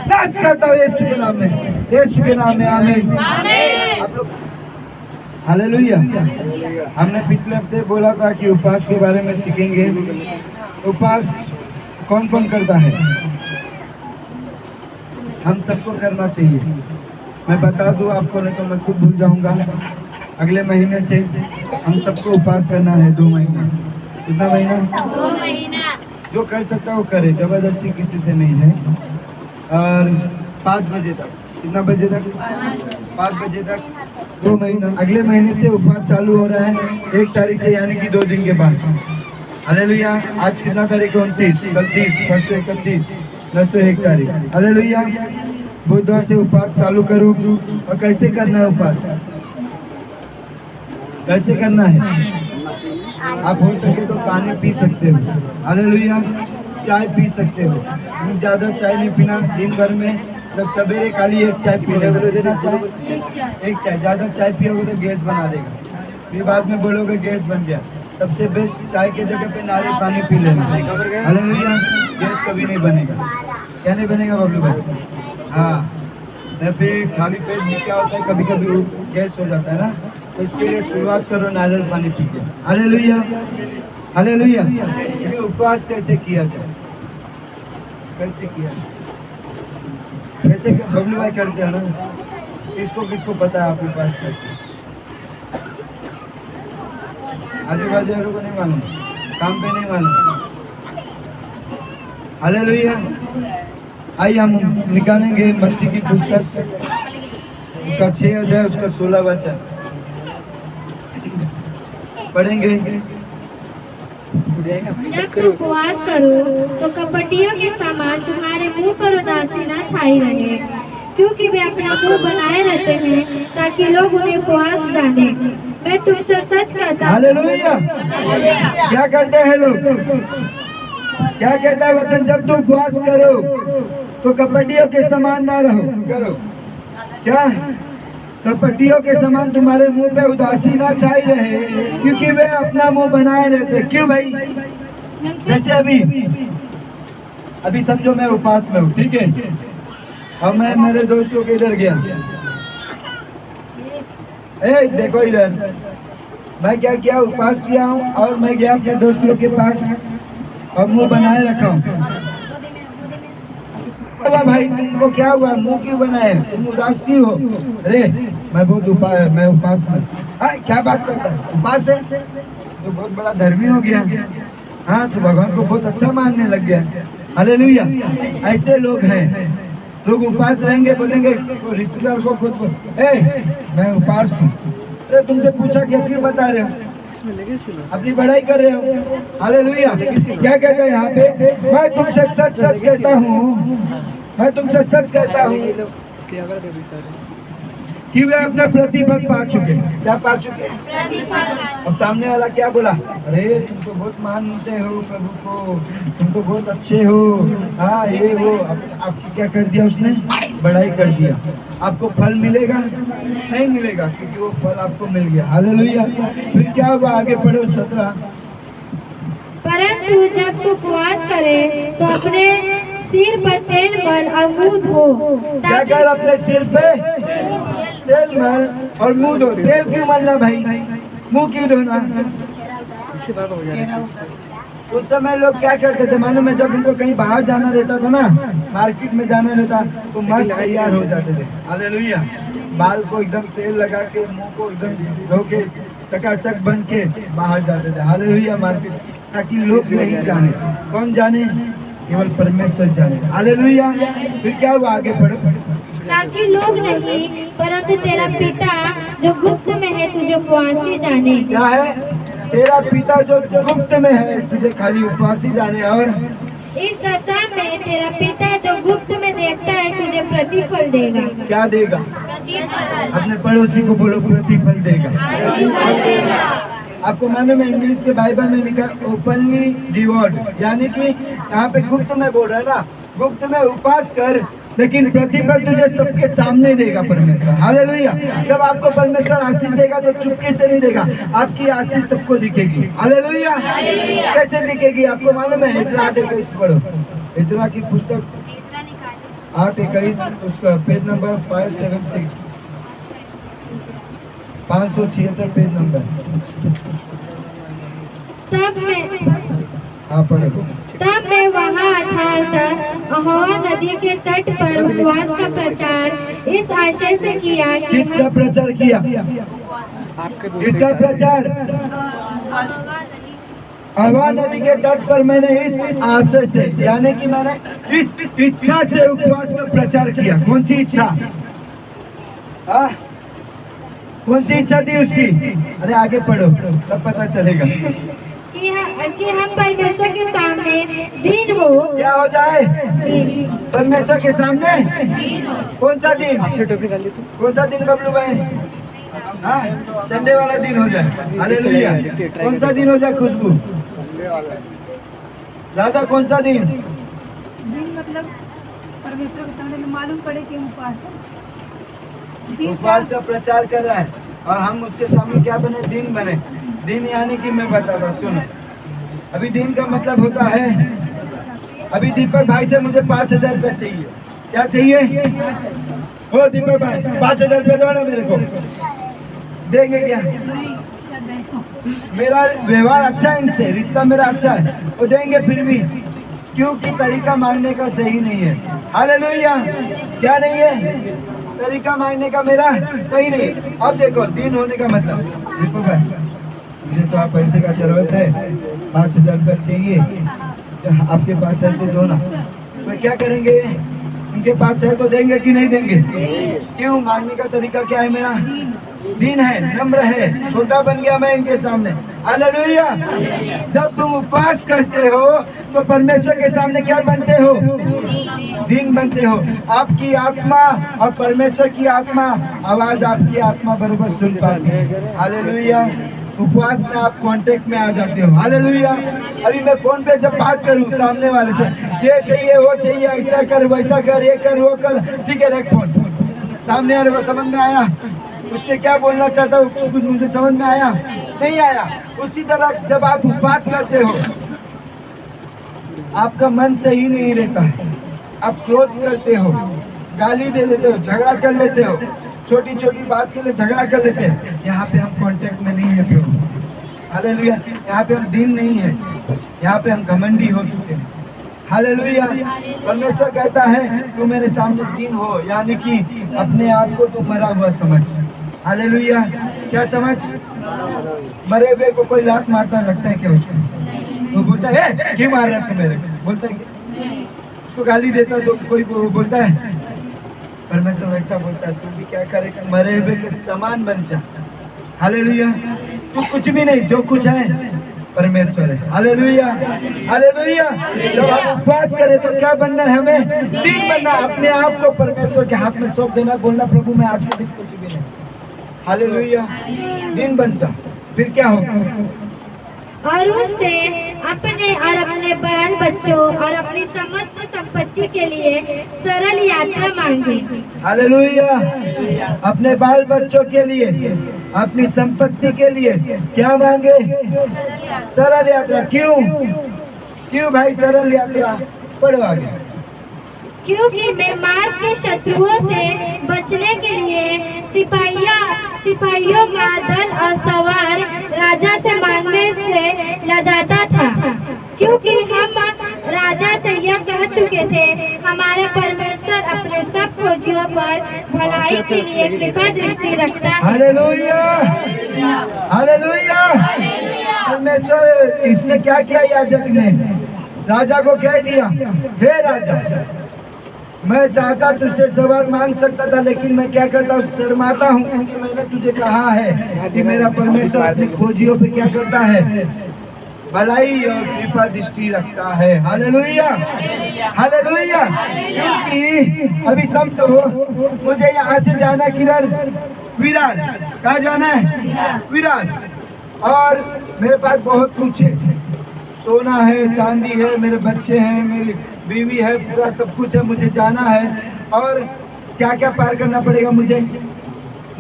नाश करता हूँ यीशु के नाम में, यीशु के नाम में आमीन। आप लोग हालेलुया। हमने पिछले हफ्ते बोला था कि उपवास के बारे में सीखेंगे। उपवास कौन कौन करता है? हम सबको करना चाहिए। मैं बता दूं आपको, नहीं तो मैं खुद भूल जाऊंगा। अगले महीने से हम सबको उपवास करना है 2 महीना। कितना महीना? 2 महीना। जो कर सकता है वो करे, जबरदस्ती किसी से नहीं है। और 5 बजे तक, कितना बजे तक? 5 बजे तक 2 महीना। अगले महीने से उपवास चालू हो रहा है 1 तारीख से, यानी कि 2 दिन के बाद। हालेलुया। आज कितना तारीख है? 29, कल 30, परसों 31, परसों 1 तारीख। हालेलुया। बुधवार से उपवास चालू करो। और कैसे करना है उपवास? कैसे करना है? आप हो सके तो पानी पी सकते हो। हालेलुया। चाय पी सकते हो, ज़्यादा चाय नहीं पीना दिन भर में। जब सवेरे खाली 1 चाय पी लेना। कितना चाय? 1 चाय। ज़्यादा चाय पियोगे तो गैस बना देगा, फिर बाद में बोलोगे गैस बन गया। सबसे बेस्ट चाय के जगह पे नारियल पानी पी लेना। हालेलुया। गैस कभी नहीं बनेगा। क्या नहीं बनेगा बबलू भाई? हाँ। या फिर खाली पेट में क्या होता है, कभी कभी गैस हो जाता है ना, तो इसके लिए शुरुआत करो नारियल पानी पी के। Hallelujah, hallelujah. लेकिन उपवास कैसे किया जाए? कैसे किया जाए? कैसे बबलू भाई करते हैं ना? किसको किसको पता है आप उपवास करते हैं? आजू बाजू वालों को नहीं मालूम, काम पे नहीं मालूम। हालेलुया। आइए हम निकालेंगे मत्ती की पुस्तक का 6 अध्याय, उसका 16 वचन पढ़ेंगे। जब तुम उपवास करो तो कपटियों के समान तुम्हारे मुंह पर उदासी ना छाई रहे, क्योंकि वे अपना मुंह बनाए रहते हैं ताकि लोग उन्हें उपवास जाने। मैं तुमसे सच कहता हूँ। हालेलुया। क्या करते हैं लोग? क्या कहता है वचन? जब तुम उपवास करो तो कपटियों के समान ना रहो। करो क्या? कपटियों के समान तुम्हारे मुंह पे उदासी ना छाई रहे, क्योंकि वे अपना मुंह बनाए रहते। क्यों भाई? जैसे अभी समझो मैं उपवास में हूँ, ठीक है, और मैं मेरे दोस्तों के इधर गया। ए देखो इधर, मैं क्या किया? उपवास किया हूँ और मैं गया अपने दोस्तों के पास और मुंह बनाए रखा हूँ। भाई तुमको क्या हुआ? मुंह क्यों बनाए? तुम उदास क्यों हो? अरे मैं बहुत मैं उपवास में। क्या बात करता है? उपवास है तो बहुत बड़ा धर्मी हो गया। हाँ, तो भगवान को बहुत अच्छा मानने लग गया। हालेलुया। ऐसे लोग हैं, लोग उपवास रहेंगे, बोलेंगे रिश्तेदार को खुद को, मैं उपवास हूँ। अरे तुमसे पूछा क्या, क्यों बता रहे हो? अपनी बड़ाई कर रहे हो। हालेलुया। क्या कहता है यहाँ पे? मैं तुमसे सच सच कहता हूँ, मैं तुमसे सच कहता हूँ कि वे अपना प्रतिफल पा चुके। क्या पा चुके? अब सामने वाला क्या बोला? अरे तुम तो बहुत मानते हो प्रभु को, तुम तो बहुत अच्छे हो। हाँ ये वो। आपकी क्या कर दिया उसने? बड़ाई कर दिया। आपको फल मिलेगा? नहीं मिलेगा, क्योंकि वो फल आपको मिल गया। हालेलुया। फिर क्या हुआ? आगे पढ़ो 17। परंतु जब तू उपवास करे तो अपने सिर पर तेल मल और मुंह धो। क्या कर? अपने सिर पे तेल मल और मुंह धो। तेल क्यों मलना भाई? मुंह क्यों धोना? उस समय लोग क्या करते थे मालूम है, जब उनको कहीं बाहर जाना रहता था ना, मार्केट में जाना रहता, तो मस्त तैयार हो जाते थे। हालेलुया। बाल को एकदम तेल लगा के, मुंह को एकदम धो के, चकाचक बन के बाहर जाते थे। हालेलुया मार्केट, ताकि लोग नहीं जाने। कौन जाने? केवल परमेश्वर जाने। हालेलुया। फिर क्या हुआ? आगे पढ़ो। ताकि लोग नहीं परंतु तेरा पिता जो गुप्त में है तुझे उपवासी जाने। क्या है? तेरा पिता जो गुप्त में है तुझे खाली उपवासी जाने। और इस दशा में तेरा पिता जो गुप्त में देखता है तुझे प्रतिफल देगा। क्या देगा? अपने पड़ोसी को बोलो प्रतिफल देगा। आपको मालूम है इंग्लिश के बाइबल में लिखा ओपनली रिवॉर्ड, यानी कि यहाँ पे गुप्त में बोल रहा है ना, गुप्त में उपवास कर लेकिन प्रतिफल तुझे सबके सामने देगा परमेश्वर। हालेलुया। जब आपको परमेश्वर आशीष देगा तो चुपके से नहीं देगा, आपकी आशीष सबको दिखेगी। हालेलुया। कैसे दिखेगी? आपको मालूम है? इजरा 8:21 पढ़ो। इजरा की पुस्तक 8:21 उसका पेज नंबर 576, 576 पेज नंबर। तब मैं वहाँ अर्थात अहोवा नदी के तट पर उपवास का प्रचार इस आशय से किया कि किसका प्रचार किया? किसका प्रचार? अहोवा नदी के तट पर मैंने इस आशय से, यानी कि मैंने इस इच्छा से उपवास का प्रचार किया। कौन सी इच्छा? कौन सी इच्छा थी उसकी? अरे आगे पढ़ो तब पता चलेगा। कि हम परमेश्वर के सामने दीन हो। क्या हो जाए? परमेश्वर के सामने। कौन सा दिन? कौन सा दिन बबलू भाई? हाँ, संडे वाला दिन हो जाए। हालेलुया। कौन सा दिन हो जाए खुशबू? राधा कौन सा दिन? मतलब परमेश्वर के सामने मालूम पड़े कि उपवास का प्रचार कर रहा है और हम उसके सामने क्या बने? दिन बने। दिन यानी कि मैं बताता हूँ, सुनो। अभी दिन का मतलब होता है, अभी दीपक भाई से मुझे 5,000 रुपया चाहिए। क्या चाहिए? हो दीपक भाई 5,000 रुपया दो ना मेरे को। देंगे क्या? मेरा व्यवहार अच्छा है इनसे, रिश्ता मेरा अच्छा है, वो देंगे फिर भी, क्योंकि तरीका मांगने का सही नहीं है। हालेलुया। क्या नहीं है? तरीका मांगने का मेरा सही नहीं है। अब देखो दिन होने का मतलब, दीपक भाई मुझे तो आप पैसे का जरूरत है, 5,000 रुपया चाहिए, तो आपके पास है तो दो ना। तो क्या करेंगे? उनके पास है तो देंगे कि नहीं देंगे? क्यों? मांगने का तरीका क्या है मेरा? दिन है, नम्र है, छोटा बन गया मैं इनके सामने। हालेलुया। जब तुम उपवास करते हो तो परमेश्वर के सामने क्या बनते हो? दिन बनते हो। आपकी आत्मा और परमेश्वर की आत्मा आवाज आपकी आत्मा बराबर सुन पाती है। हालेलुया। उपवास में आप कांटेक्ट में आ जाते हो। हालेलुया। अभी मैं फोन पे जब बात करूं सामने वाले से, ये चाहिए वो चाहिए, ऐसा कर वैसा कर, ये कर वो कर, ठीक है रख फोन। सामने वाले को समझ में आया उसने क्या बोलना चाहता है? कुछ मुझे समझ में आया? नहीं आया। उसी तरह जब आप उपवास करते हो आपका मन सही नहीं रहता, आप क्रोध करते हो, गाली दे देते हो, झगड़ा कर लेते हो, छोटी छोटी बात के लिए झगड़ा कर लेते हैं। यहाँ पे हम कांटेक्ट में नहीं है प्रभु। हालेलुया। यहाँ पे हम दीन नहीं है, यहाँ पे हम घमंडी हो चुके हैं। हालेलुया। परमेश्वर कहता है तू मेरे सामने दीन हो, यानी कि अपने आप को तू मरा हुआ समझ। हालेलुया। क्या समझ? मरे हुए को कोई लात मारता लगता है क्या उसको? वो बोलता है क्यों मार रहा है मेरे को? बोलता है क्या? उसको गाली देता तो कोई बोलता है? परमेश्वर वैसा बोलता है तू भी क्या करे? मरे हुए के समान बन जा। हालेलुया। तू कुछ भी नहीं, जो कुछ है परमेश्वर है। हालेलुया। हालेलुया। जब हम उपवास करें तो क्या बनना है? हमें दिन बनना, अपने आप को परमेश्वर के हाथ में सौंप देना, बोलना प्रभु मैं आज के दिन कुछ भी नहीं। हालेलुया। दिन बन जा। फिर क्या होगा? और उससे अपने बाल बच्चों और अपनी समस्त संपत्ति के लिए सरल यात्रा मांगे। हालेलुया। अपने बाल बच्चों के लिए, अपनी संपत्ति के लिए क्या मांगे? सरल यात्रा। क्यों? क्यों भाई सरल यात्रा? पढ़ो आगे। क्योंकि मैं मार्ग के शत्रुओं से बचने के लिए सिपाहियों का दल और सवार राजा से मांगने से लजाता था, क्योंकि हम राजा से यह कह चुके थे, हमारे परमेश्वर अपने सब फौजियों पर भलाई के लिए कृपा दृष्टि रखता है। Hallelujah, hallelujah. परमेश्वर इसने क्या किया? याजक ने राजा को कह दिया, हे राजा, मैं चाहता तुझसे सवार मांग सकता था, लेकिन मैं क्या करता हूँ, शर्माता हूँ, क्योंकि मैंने तुझे कहा है कि मेरा परमेश्वर अपने खोजियों पे क्या करता है? भलाई और कृपा दृष्टि रखता है। Hallelujah, hallelujah. क्योंकि अभी समझो, मुझे यहाँ से जाना किधर? विरार। कहाँ जाना है? विरार। और मेरे पास बहुत कुछ है, सोना है, चांदी है, मेरे बच्चे हैं, मेरी बीवी है, पूरा सब कुछ है, मुझे जाना है। और क्या क्या पार करना पड़ेगा मुझे?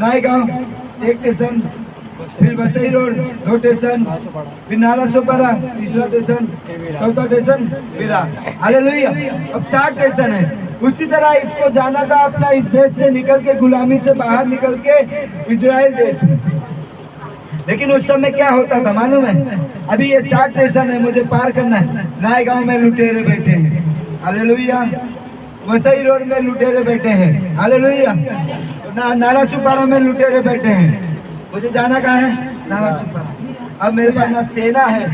नायगांव 1 स्टेशन, फिर वसई रोड 2 स्टेशन, फिर नाला सोपारा 3रा स्टेशन, 4था स्टेशन विरार। हालेलुया। अब 4 स्टेशन है। उसी तरह इसको जाना था अपना इस देश से निकल के, गुलामी से बाहर निकल के इजराइल देश में। लेकिन उस समय क्या होता था मालूम है? अभी ये 4 स्टेशन है, मुझे पार करना है। नायगांव में लुटेरे बैठे हैं, हालेलुया। वसई रोड में लुटेरे बैठे हैं, हालेलुया। नाला सुपारा में लुटेरे बैठे हैं। मुझे जाना कहाँ है? नाला सुपारा। अब मेरे पास ना सेना है,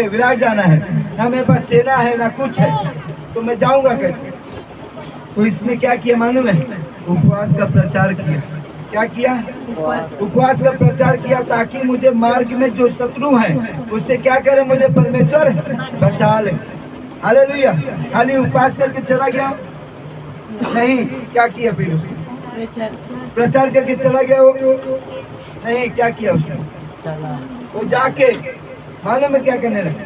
विराट जाना है, ना मेरे पास सेना है, ना कुछ है, तो मैं जाऊंगा कैसे? तो इसने क्या किया मालूम है? उपवास का प्रचार किया। क्या किया? उपवास का प्रचार किया, ताकि मुझे मार्ग में जो शत्रु हैं उससे क्या करे? मुझे परमेश्वर बचा ले। हालेलुया। खाली उपवास करके चला गया नहीं, क्या किया? फिर उसने प्रचार करके चला गया वो नहीं, क्या किया उसने? वो जाके मालूम है क्या करने लगा?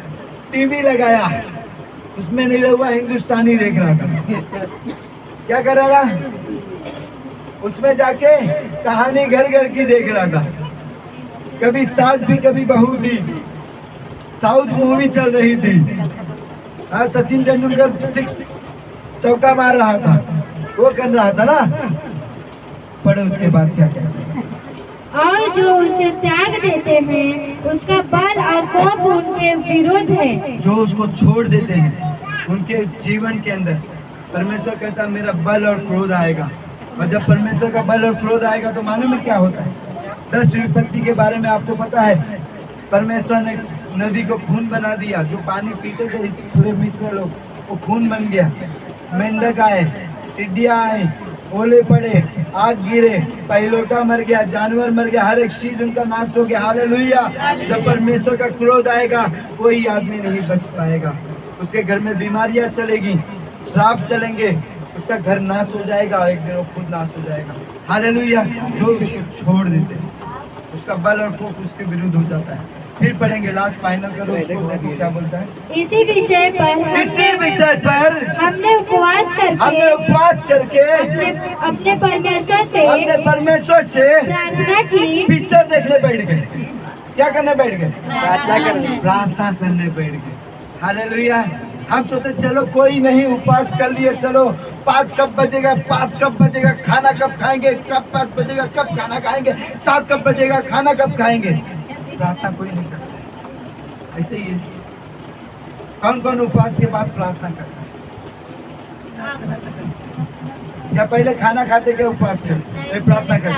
टीवी लगाया, उसमें निरहुआ हिंदुस्तानी देख रहा था। क्या कर रहा था? उसमें जाके कहानी घर घर की देख रहा था। कभी सास भी कभी बहू थी, साउथ मूवी चल रही थी। हाँ, सचिन तेंदुलकर 6 चौका मार रहा था, वो कर रहा था ना। पढ़ो उसके बाद क्या कहते हैं? और जो उसे त्याग देते हैं उसका बल और कोप उनके विरोध है। जो उसको छोड़ देते हैं उनके जीवन के अंदर परमेश्वर कहता है मेरा बल और क्रोध आएगा। और जब परमेश्वर का बल और क्रोध आएगा तो मालूम है क्या होता है? 10 विपत्ति के बारे में आपको पता है। परमेश्वर ने नदी को खून बना दिया, जो पानी पीते थे पूरे मिस्र लोग, वो खून बन गया। मेंढक आए, टिड्डियाँ आए, ओले पड़े, आग गिरे, पहिलौठा मर गया, जानवर मर गया, हर एक चीज उनका नाश हो गया। हालेलुया। जब परमेश्वर का क्रोध आएगा कोई आदमी नहीं बच पाएगा। उसके घर में बीमारियां चलेगी, श्राप चलेंगे, उसका घर नाश हो जाएगा, एक दिन वो खुद नाश हो जाएगा। हालेलुया। जो उसको छोड़ देते हैं उसका बल और कोप उसके विरुद्ध हो जाता है। फिर पढ़ेंगे, लास्ट फाइनल करो उसको, देखो क्या बोलता है। इसी विषय पर हमने उपवास करके अपने परमेश्वर से प्रार्थना की। पिक्चर देखने बैठ गए। क्या करने बैठ गए? प्रार्थना करने बैठ गए। हालेलुया। हम सोचते चलो कोई नहीं, उपवास कर लिए, चलो 5 कब बजेगा, 5 कब बजेगा, खाना कब खाएंगे, कब 5 बजेगा, कब खाना खाएंगे, 7 कब बजेगा, खाना कब खाएंगे। प्रार्थना कोई नहीं करता। ऐसे ही है। कौन कौन उपवास के बाद प्रार्थना करता है? क्या पहले खाना खाते क्या उपवास करते? प्रार्थना करते?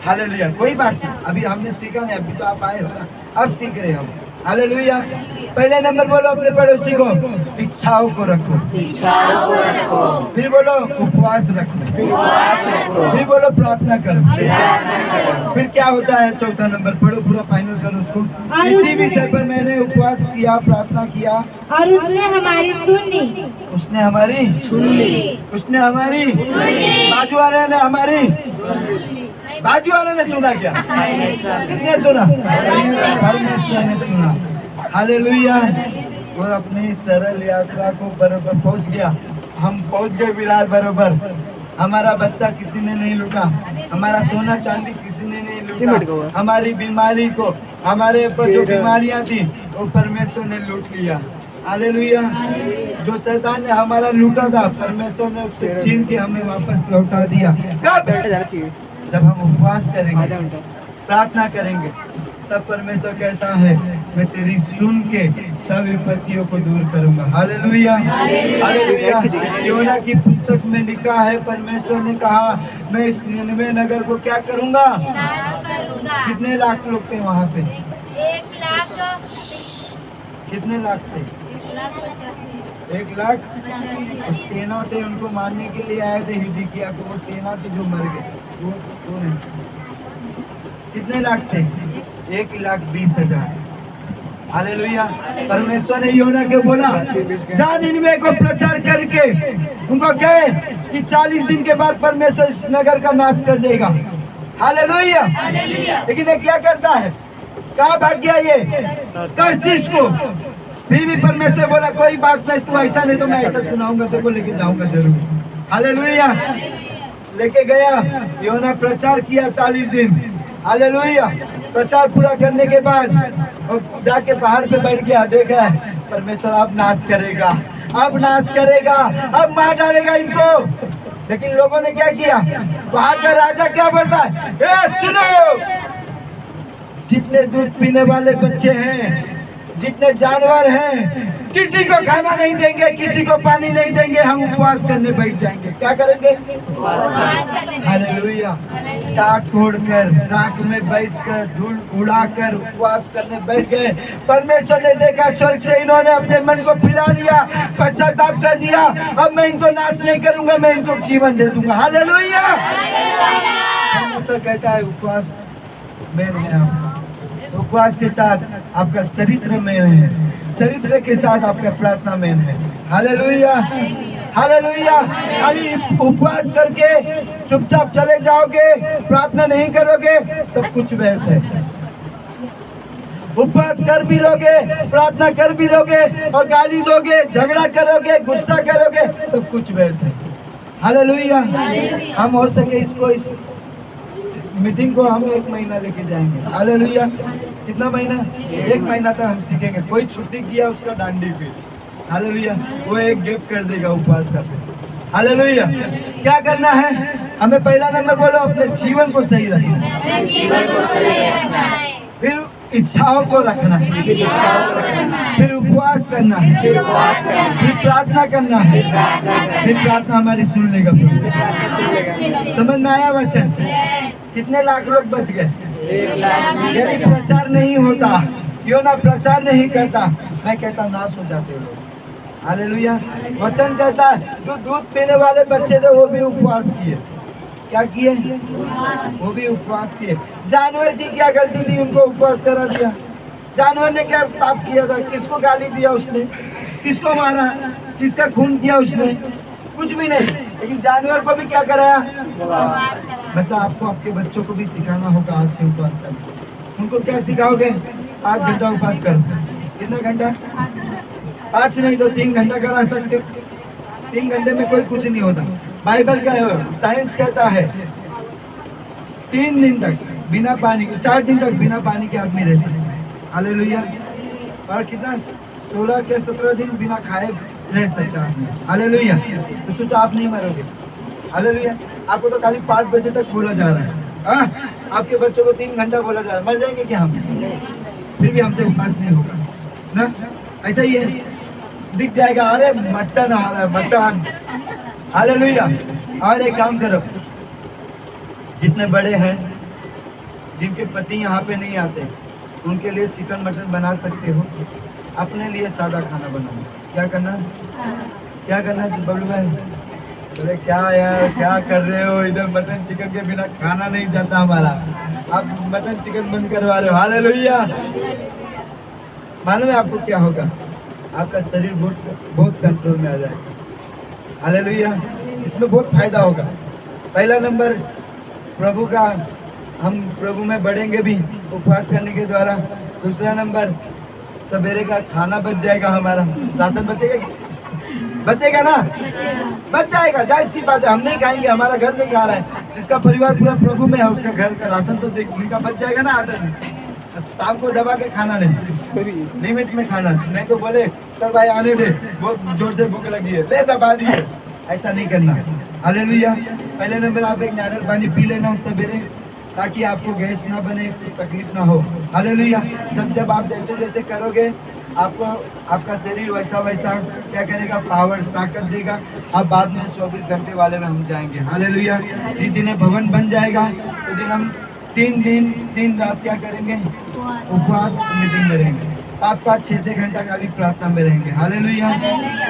हालेलुया। कोई बात नहीं, अभी हमने सीखा नहीं, अभी तो आप आए हो ना, अब सीख रहे हम। हालेलुया। पहले नंबर बोलो अपने पड़ोसी को, इच्छाओं को रखो। फिर बोलो उपवास रखो। फिर बोलो प्रार्थना करो। फिर क्या होता है? चौथा नंबर पढ़ो, पूरा फाइनल करो उसको। इसी विषय पर मैंने उपवास किया, प्रार्थना किया, और उसने हमारी सुनी। उसने हमारी सुनी। उसने हमारी सुनी। बाजू वाले ने हमारी, बाजू वाले ने सुना क्या? किसने सुना? परमेश्वर ने सुना। हालेलुया। वो अपनी सरल यात्रा को बरोबर पहुंच गया। हम पहुंच गए विरार बरोबर। हमारा बच्चा किसी ने नहीं लूटा, हमारा सोना चांदी किसी ने नहीं लूटा, हमारी बीमारी को, हमारे ऊपर जो बीमारियां थी वो परमेश्वर ने लूट लिया। हालेलुया। जो शैतान ने हमारा लूटा था, परमेश्वर ने उससे छीन के हमें वापस लौटा दिया। कब? जब हम उपवास करेंगे, प्रार्थना करेंगे, तब परमेश्वर कहता है मैं तेरी सुन के सब विपत्तियों को दूर करूंगा। Hallelujah, hallelujah. योना की पुस्तक में लिखा है, परमेश्वर ने कहा मैं इस निनवे नगर को क्या करूंगा? कितने लाख लोग थे वहाँ पे? 1 लाख। कितने लाख थे? 1 लाख। और सेना थे, उनको मारने के लिए आए थे हिजकिय्याह को। वो सेना थे जो मर गए, वो नहीं। कितने लाख थे? 1,20,000। हालेलुया। परमेश्वर ने योना के बोला जा निनवे को प्रचार करके उनको कहे कि 40 दिन के बाद परमेश्वर इस नगर का नाश कर देगा। हालेलुया। लेकिन ये क्या करता है? कहाँ भाग गया ये तर्शीश को? फिर भी परमेश्वर बोला कोई बात नहीं, तू ऐसा नहीं तो मैं ऐसा सुनाऊंगा, तेरे को लेके जाऊंगा जरूर। हालेलुया। लेके गया, योना प्रचार किया 40 दिन। हालेलुया। प्रचार पूरा करने के बाद और जाके पहाड़ पे बैठ गया, देखा है परमेश्वर अब नाश करेगा, अब नाश करेगा, अब मार डालेगा इनको। लेकिन लोगों ने क्या किया? वहां का राजा क्या बोलता है? ए सुनो, जितने दूध पीने वाले बच्चे हैं, जितने जानवर हैं, किसी को खाना नहीं देंगे, किसी को पानी नहीं देंगे, हम उपवास करने बैठ जाएंगे। क्या करेंगे? हालेलुया। टाट तोड़कर, राख में बैठकर, धूल उड़ाकर उपवास करने बैठ गए। परमेश्वर ने देखा स्वर्ग से इन्होंने अपने मन को फिरा लिया, पश्चाताप कर दिया, अब मैं इनको नाश नहीं करूंगा, मैं इनको जीवन दे दूंगा। हालेलुया। परमेश्वर कहता है उपवास मेन है आपका, उपवास के साथ आपका चरित्र मेन है, चरित्र के साथ आपका प्रार्थना मेन है। Hallelujah, hallelujah. खाली उपवास करके चुपचाप चले जाओगे, प्रार्थना नहीं करोगे, सब कुछ व्यर्थ है। उपवास कर भी लोगे, प्रार्थना कर भी लोगे और गाली दोगे, झगड़ा करोगे, गुस्सा करोगे, सब कुछ व्यर्थ है। हालेलुया। हम हो सके इसको, इस मीटिंग को हम 1 महीना लेके जाएंगे। हालेलुया। कितना महीना? 1 महीना तक हम सीखेंगे। कोई छुट्टी किया उसका डांडी पे। हालेलुया। वो एक गैप कर देगा उपवास का। हालेलुया। क्या करना है हमें? पहला नंबर बोलो, अपने जीवन को सही रखना, फिर इच्छाओं को रखना, फिर उपवास करना, फिर प्रार्थना करना, फिर प्रार्थना हमारी सुन लेगा प्रभु। समझ में आया वचन? कितने लाख लोग बच गए? यदि प्रचार नहीं होता, योना प्रचार नहीं करता, मैं कहता नाश हो जाते लोग। हालेलुया। वचन कहता है जो दूध पीने वाले बच्चे थे वो भी उपवास किए। क्या किए? वो भी उपवास किए। जानवर की क्या गलती थी? उनको उपवास करा दिया। जानवर ने क्या पाप किया था? किसको गाली दिया उसने? किसको मारा? किसका खून किया उसने? कुछ भी नहीं। लेकिन जानवर को भी क्या कराया? मतलब आपको आपके बच्चों को भी सिखाना होगा आज से उपवास करना। उनको क्या सिखाओगे? 5 घंटा उपवास करो। कितना घंटा? 5 नहीं तो 3 घंटा करा सकते हो। 3 घंटे में कोई कुछ नहीं होता। बाइबल का साइंस कहता है 3 दिन तक बिना पानी के, 4 दिन तक बिना पानी के आदमी रह सकता है। हालेलुया। और कितना? 16 के 17 दिन बिना खाए रह सकता है। हालेलुया। तो सोचो आप नहीं मरोगे। हालेलुया। आपको तो खाली 5 बजे तक बोला जा रहा है। हाँ, आपके बच्चों को 3 घंटा बोला जा रहा है। मर जाएंगे क्या हम? फिर भी हमसे उपवास नहीं होगा ना। ऐसा ही है, दिख जाएगा अरे मटन आ रहा है, मटन। हालेलुया। और एक काम करो, जितने बड़े हैं, जिनके पति यहाँ पे नहीं आते, उनके लिए चिकन मटन बना सकते हो। अपने लिए सादा खाना बनाओ। क्या करना? क्या करना है बबलू भाई? अरे क्या यार, क्या कर रहे हो? इधर मटन चिकन के बिना खाना नहीं जाता हमारा। आप मटन चिकन बंद करवा रहे हो। हालेलुया। मालूम है आपको क्या होगा? आपका शरीर बहुत कंट्रोल में आ जाएगा। हालेलुया। इसमें बहुत फायदा होगा। पहला नंबर प्रभु का, हम प्रभु में बढ़ेंगे भी उपवास करने के द्वारा। दूसरा नंबर सवेरे का खाना बच जाएगा, हमारा राशन बचेगा। बचेगा ना? बच जाएगा, जाहिर सी बात है। हम नहीं खाएंगे, हमारा घर नहीं खा रहा है। जिसका परिवार पूरा प्रभु में है उसका घर का राशन तो देखने का बच जाएगा ना आटा में। सांप को दबा के खाना नहीं, लिमिट में खाना, नहीं तो बोले चल भाई आने दे, बहुत जोर से भूख लगी है, ले दबा दिए, ऐसा नहीं करना। हालेलुया। पहले नंबर आप एक नारियल पानी पी लेना सवेरे, ताकि आपको गैस ना बने, तकलीफ ना हो। हालेलुया। जब आप जैसे जैसे करोगे आपको आपका शरीर वैसा वैसा क्या करेगा, पावर, ताकत देगा। अब बाद में 24 घंटे वाले में हम जाएंगे। हालेलुया। जिस दिन भवन बन जाएगा तो दिन हम 3 रात क्या करेंगे, उपवास मीटिंग में रहेंगे। आपका 6 घंटा खाली प्रार्थना में रहेंगे। हालेलुया।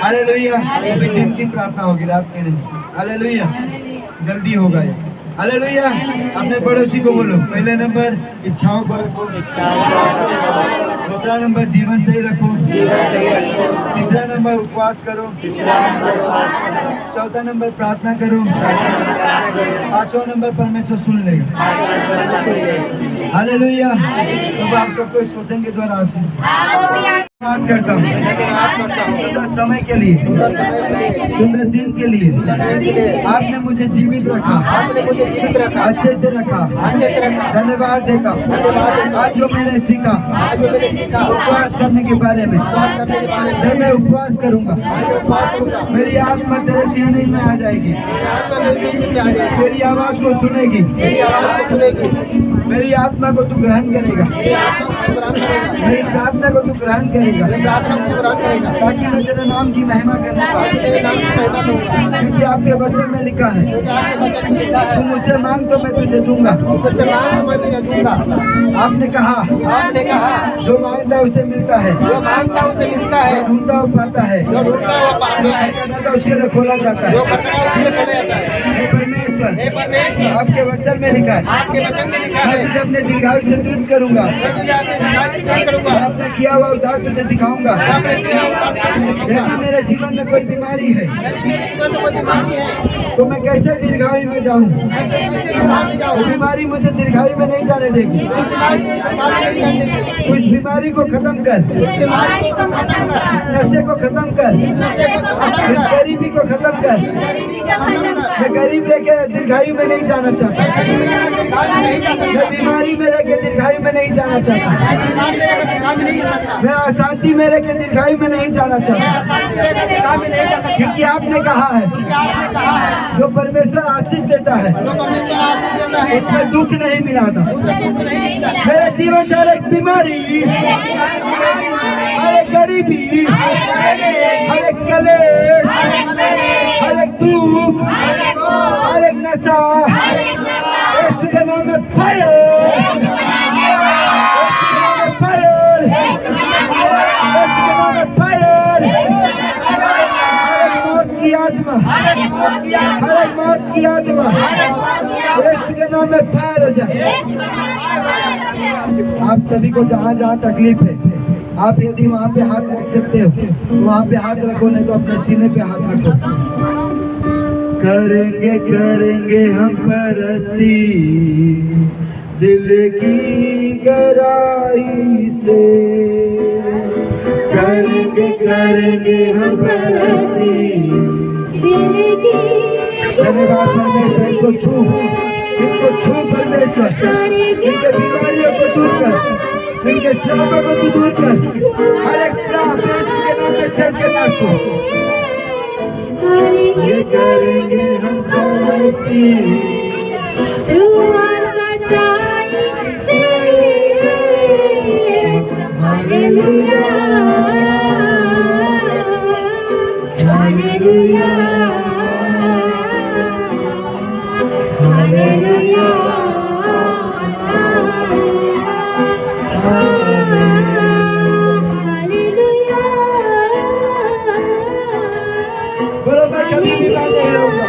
हालेलुया। अभी दिन की प्रार्थना होगी, रात की नहीं। हालेलुया। जल्दी होगा ये। हालेलुया। अपने पड़ोसी को बोलो, पहले नंबर इच्छाओं को रखो, दूसरा नंबर जीवन सही रखो, तीसरा नंबर उपवास करो, चौथा नंबर प्रार्थना करो, पांचवा नंबर परमेश्वर सुन लेगा। हालेलुया। तो आप सबको इस वचन के द्वारा आशीष बात करता हूँ। सुंदर समय के लिए, सुंदर दिन के लिए आपने मुझे जीवित रखा, अच्छे से रखा, धन्यवाद देता हूँ। आज जो मैंने सीखा उपवास करने के बारे में, जब मैं उपवास करूँगा मेरी आत्मा तेरे ध्यान में आ जाएगी, तेरी आवाज को सुनेगी, मेरी आत्मा को तू ग्रहण करेगा, मेरी प्रार्थना को तू ग्रहण करेगा, ताकि मैं तेरे नाम की महिमा करने पाऊँ। क्योंकि आपके वचन में लिखा है, तुम मुझसे मांग तो मैं तुझे दूंगा। आपने कहा जो मांगता है उसे मिलता है, जो ढूंढता हो पाता है, जो उसके लिए खोला जाता है। हे परमेश्वर, आपके वचन में लिखा है, मैं तुझे अपने दीर्घायु से दूर करूंगा, आपने किया हुआ उद्धार तुझे दिखाऊंगा। यदि मेरे जीवन में कोई बीमारी है तो मैं कैसे दीर्घायु में जाऊं? वो बीमारी मुझे दीर्घायु में नहीं जाने देगी। तो इस बीमारी को खत्म कर, इस नशे को खत्म कर, इस गरीबी को खत्म कर। मैं गरीब रह के दीर्घायु में नहीं जाना चाहता, मैं बीमारी में रह के दीर्घायु में नहीं जाना चाहता, मैं अशांति में रह के दीर्घायु में नहीं जाना चाहता। क्योंकि आपने कहा है जो परमेश्वर आशीष देता है उसमें दुख नहीं मिलाता। मेरे जीवन से हर एक बीमारी, हर एक गरीबी, हर एक कलेश, हर एक दुख, हर एक नशा, इसके नाम में फायर, फायर, फायर, मौत की आत्मा, हर एक मौत की आत्मा इसके नाम में फायर हो जाए। आप सभी को जहाँ जहाँ तकलीफ है, आप यदि वहाँ पे हाथ रख सकते हो तो वहाँ पे हाथ रखो, नहीं तो अपने सीने पे हाथ रखो। करेंगे करेंगे हम परस्ती दिल की गहराई से, करेंगे करेंगे हम परस्ती दिल की। धन्यवाद परमेश्वर, इनको छू परमेश्वर, इनके बीमारियों को दूर कर, इनके श्रापों को तू दूर कर, हर एक श्राप के नाम में चल के नाचो। ये करेंगे हम परस्ती सच्चाई से। हालेलुया, हालेलुया, हालेलुया, बोलो मैं कभी भी बात नहीं रहूंगा,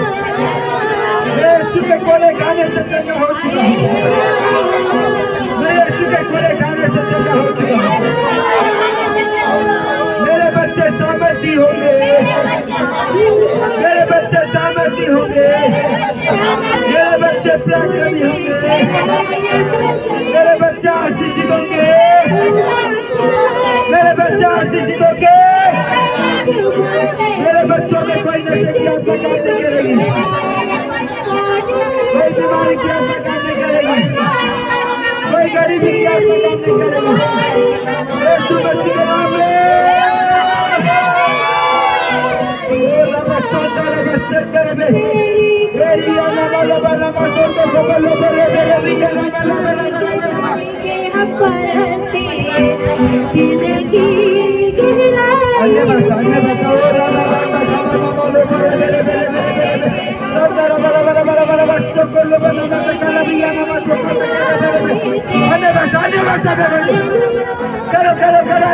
मैं यीशु के कोले खाने से चंगा हो चुका हूँ, मैं यीशु के कोले खाने से चंगा हो चुका हूँ। मेरे बच्चे सामर्थी होंगे, मेरे बच्चे सामर्थी होंगे, मेरे बच्चे पराक्रमी होंगे, मेरे बच्चे आशीषित होंगे, मेरे बच्चे आशीषित होंगे। मेरे बच्चों में कोई नशे की आत्मा काम नहीं करेगी, कोई बीमारी की आत्मा काम नहीं करेगी, कोई गरीबी की आत्मा काम नहीं करेगी। यीशु मसीह के नाम में। करो करो करो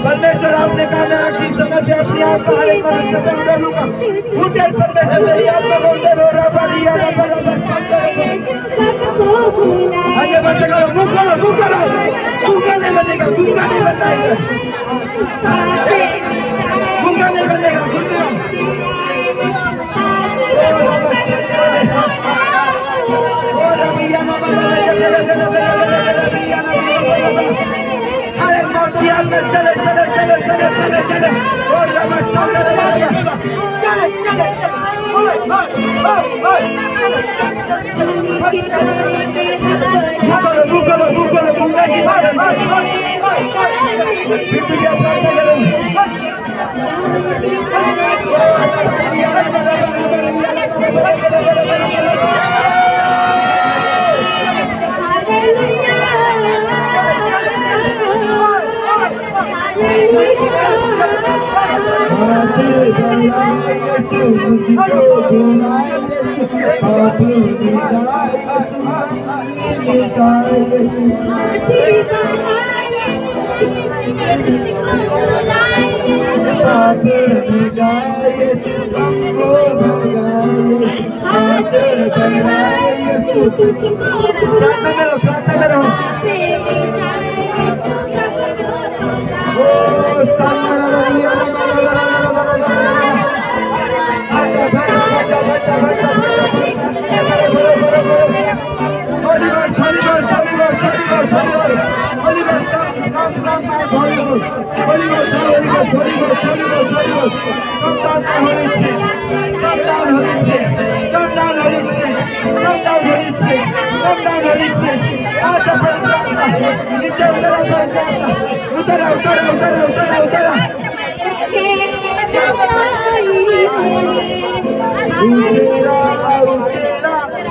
परमेश्वर आपने कहा मैं आखिरी समय पे अपने आप को हर एक मनुष्य पे डालूंगा। उधर परमेश्वर मेरी आत्मा को उधर हो रहा बड़ी यार अन्य बात करो मुंह करो गूंगा नहीं बनेगा गूंगा नहीं बनना इधर गूंगा नहीं बनेगा गूंगा अरे मौतियाल में चले चले चले चले चले चले और नमस्कार चले चले चले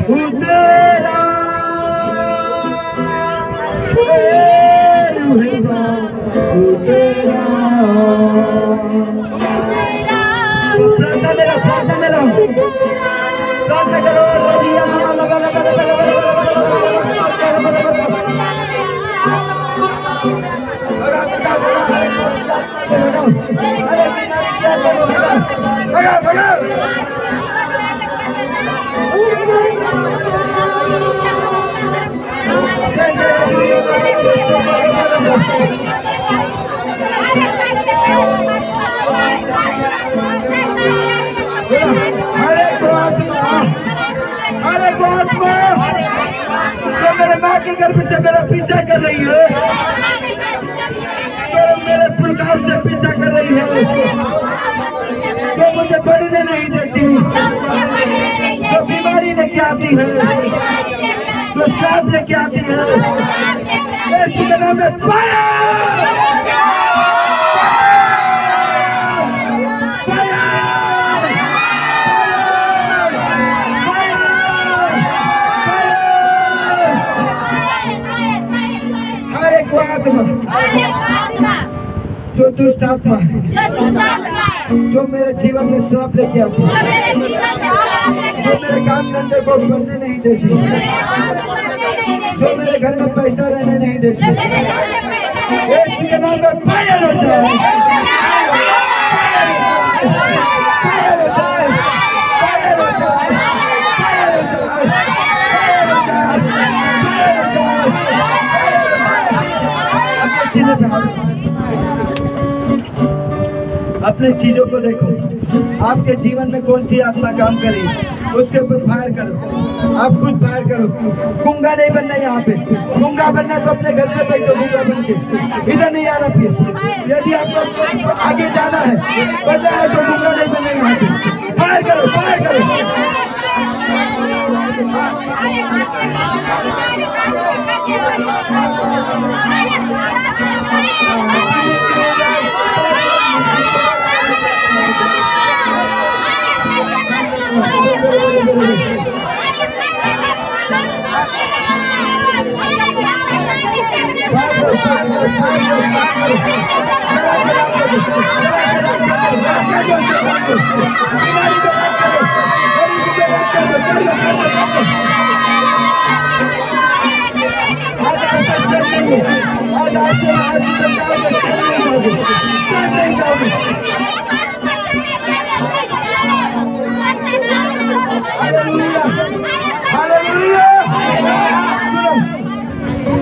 गूंगा की के गर्भ से मेरा पीछा कर रही है, तो मेरे पुरखाओं से पीछा कर रही है, तो मुझे बढ़ने नहीं देती, तो बीमारी लेके आती है, तो श्राप लेके आती है, इस नाम में फायर आत्मा जो दुष्ट आत्मा है, जो मेरे जीवन में श्राप लेके आती है, जो मेरे काम धंधे को बनने नहीं देती, जो मेरे घर में पैसा रहने नहीं देती, इसके नाम में फायर हो जाए, सीने पे हाथ। अपने चीजों को देखो, आपके जीवन में कौन सी आत्मा काम कर रही है, उसके ऊपर फायर करो। आप खुद फायर करो। गूंगा नहीं बनना यहाँ पे। गूंगा बनना तो अपने घर पे बैठो गूंगा बन के, इधर नहीं आना। फिर यदि आपको आगे जाना है, बनना है तो गूंगा नहीं बनना यहाँ पे। फायर करो, फायर करो।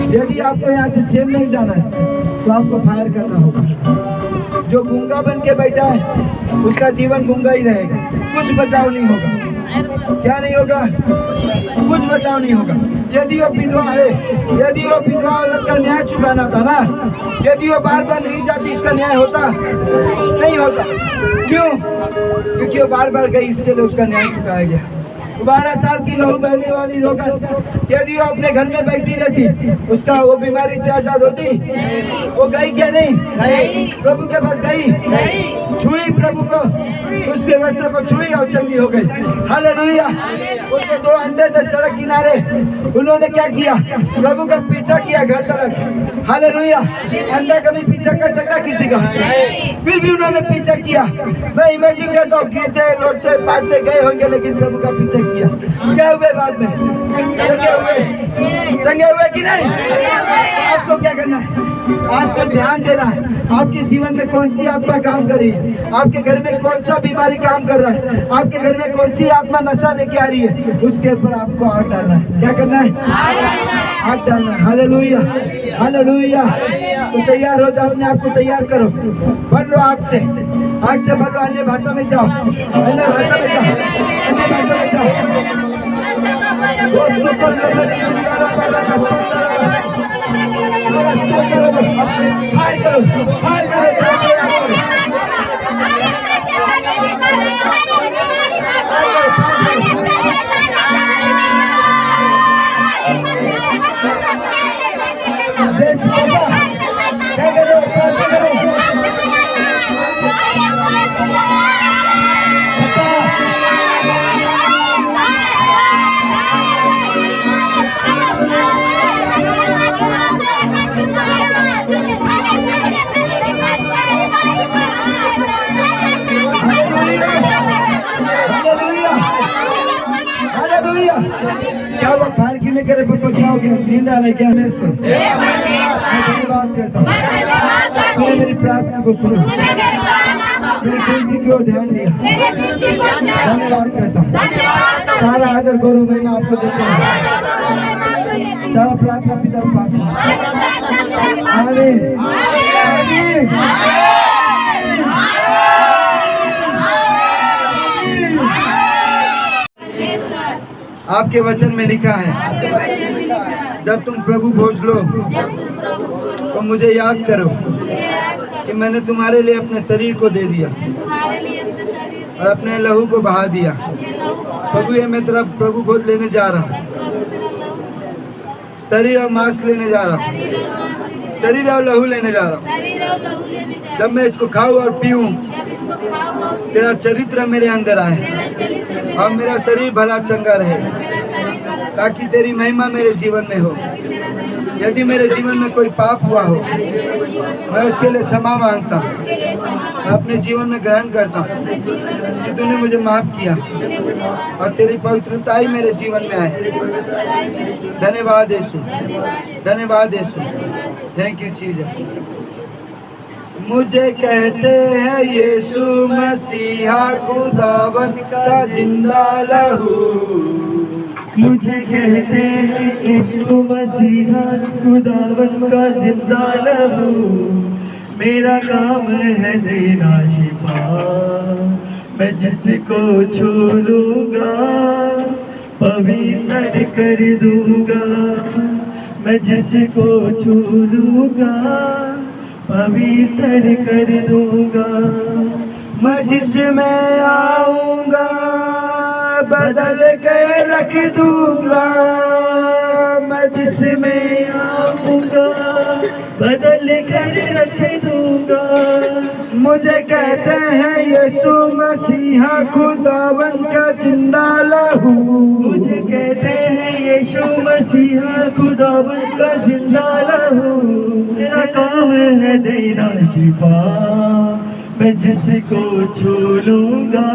यदि आपको यहाँ से सेम नहीं जाना है तो आपको फायर करना होगा। जो गूंगा बन के बैठा है उसका जीवन गूंगा ही रहेगा, कुछ बचाव नहीं होगा। क्या नहीं होगा? कुछ बचाव नहीं होगा। यदि वो विधवा है, यदि वो विधवा औरत का न्याय चुकाना था ना, यदि वो बार बार नहीं जाती उसका न्याय होता नहीं होता। क्यों? क्योंकि वो बार बार गई, इसके लिए उसका न्याय चुकाया गया। 12 साल की लहू बहने वाली रोगन यदि वो अपने घर में बैठी रहती, उसका वो बीमारी से आजाद होती? वो गई क्या नहीं? प्रभु के पास गई, छुई प्रभु को, उसके वस्त्र को छुई और चंगी हो गई। हालेलुया। वो जो 2 अंधे थे सड़क किनारे, उन्होंने क्या किया? प्रभु का पीछा किया घर तक। हालेलुया। अंधा कभी पीछा कर सकता किसी का? फिर भी उन्होंने पीछा किया। मैं इमेजिन करता हूँ, गिरते लौटते पाटते गए होंगे, लेकिन प्रभु का पीछा किया। क्या हुए बाद में? चंगे हुए कि नहीं? आपको क्या करना है? आपको ध्यान देना है आपके जीवन में कौन सी आत्मा काम कर रही है, आपके घर में कौन सा बीमारी काम कर रहा है, आपके घर में कौन सी आत्मा नशा लेके आ रही है, उसके ऊपर आपको आग डालना है। क्या करना है? आग डालना है। Hallelujah, hallelujah. तो तैयार हो जाओ, अपने आप को तैयार करो, भर लो आग से भर लो। अन्य भाषा में जाओ, अन्य भाषा में जाओ, अन्य भाषा में जाओ। हाय करो, हाय करो। क्या हुआ? फायर क्यों नहीं करे? पापा क्या हो गया? नींद आ रहा है क्या? मैं धन्यवाद करता हूँ। मेरी प्रार्थना को सुनो, मेरी बेटी की ओर ध्यान दिया। धन्यवाद करता हूँ। सारा आदर गौरव मैं आपको देता हूँ। सारा प्रार्थना पिता के पास। आमीन, आमीन। आपके वचन में लिखा है, जब तुम प्रभु भोज लो तो मुझे याद करो कि मैंने तुम्हारे लिए अपने शरीर को दे दिया और अपने लहू को बहा दिया। प्रभु ये मैं तेरा प्रभु भोज लेने जा रहा हूँ, शरीर और मांस लेने जा रहा हूँ, शरीर और लहू लेने जा रहा हूँ। जब मैं इसको खाऊं और पीऊं, तेरा चरित्र मेरे अंदर आए और मेरा शरीर भला चंगा रहे, ताकि तेरी महिमा मेरे जीवन में हो। यदि मेरे जीवन में कोई पाप हुआ हो, मैं उसके लिए क्षमा मांगता हूँ। मैं अपने जीवन में ग्रहण करता हूँ कि तूने मुझे माफ किया और तेरी पवित्रता ही मेरे जीवन में आए। धन्यवाद यीशु, धन्यवाद यीशु। Thank you Jesus. मुझे कहते हैं यीशु मसीहा खुदावन का जिंदा लहू, मुझे कहते हैं यीशु मसीहा खुदावन का जिंदा लहू, मेरा काम है देना शिफा, मैं जिसको छू लूंगा पवित्र कर दूंगा, मैं जिसको छू लूंगा पवित्र कर दूंगा। मैं जिसमें आऊंगा बदल के रख दूंगा, मैं जिसमें आऊंगा बदल कर रख दूंगा। मुझे कहते हैं यीशु मसीहा खुदावन का जिंदा लहू, मुझे कहते हैं यीशु मसीहा खुदावन का जिंदा लहू, मेरा काम है देना शिफा, मैं जिसको छू लूंगा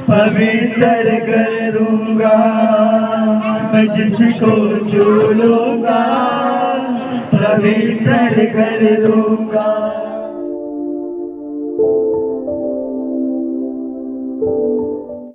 पवित्र कर दूंगा, मैं जिसको छू लूंगा पवित्र कर दूंगा।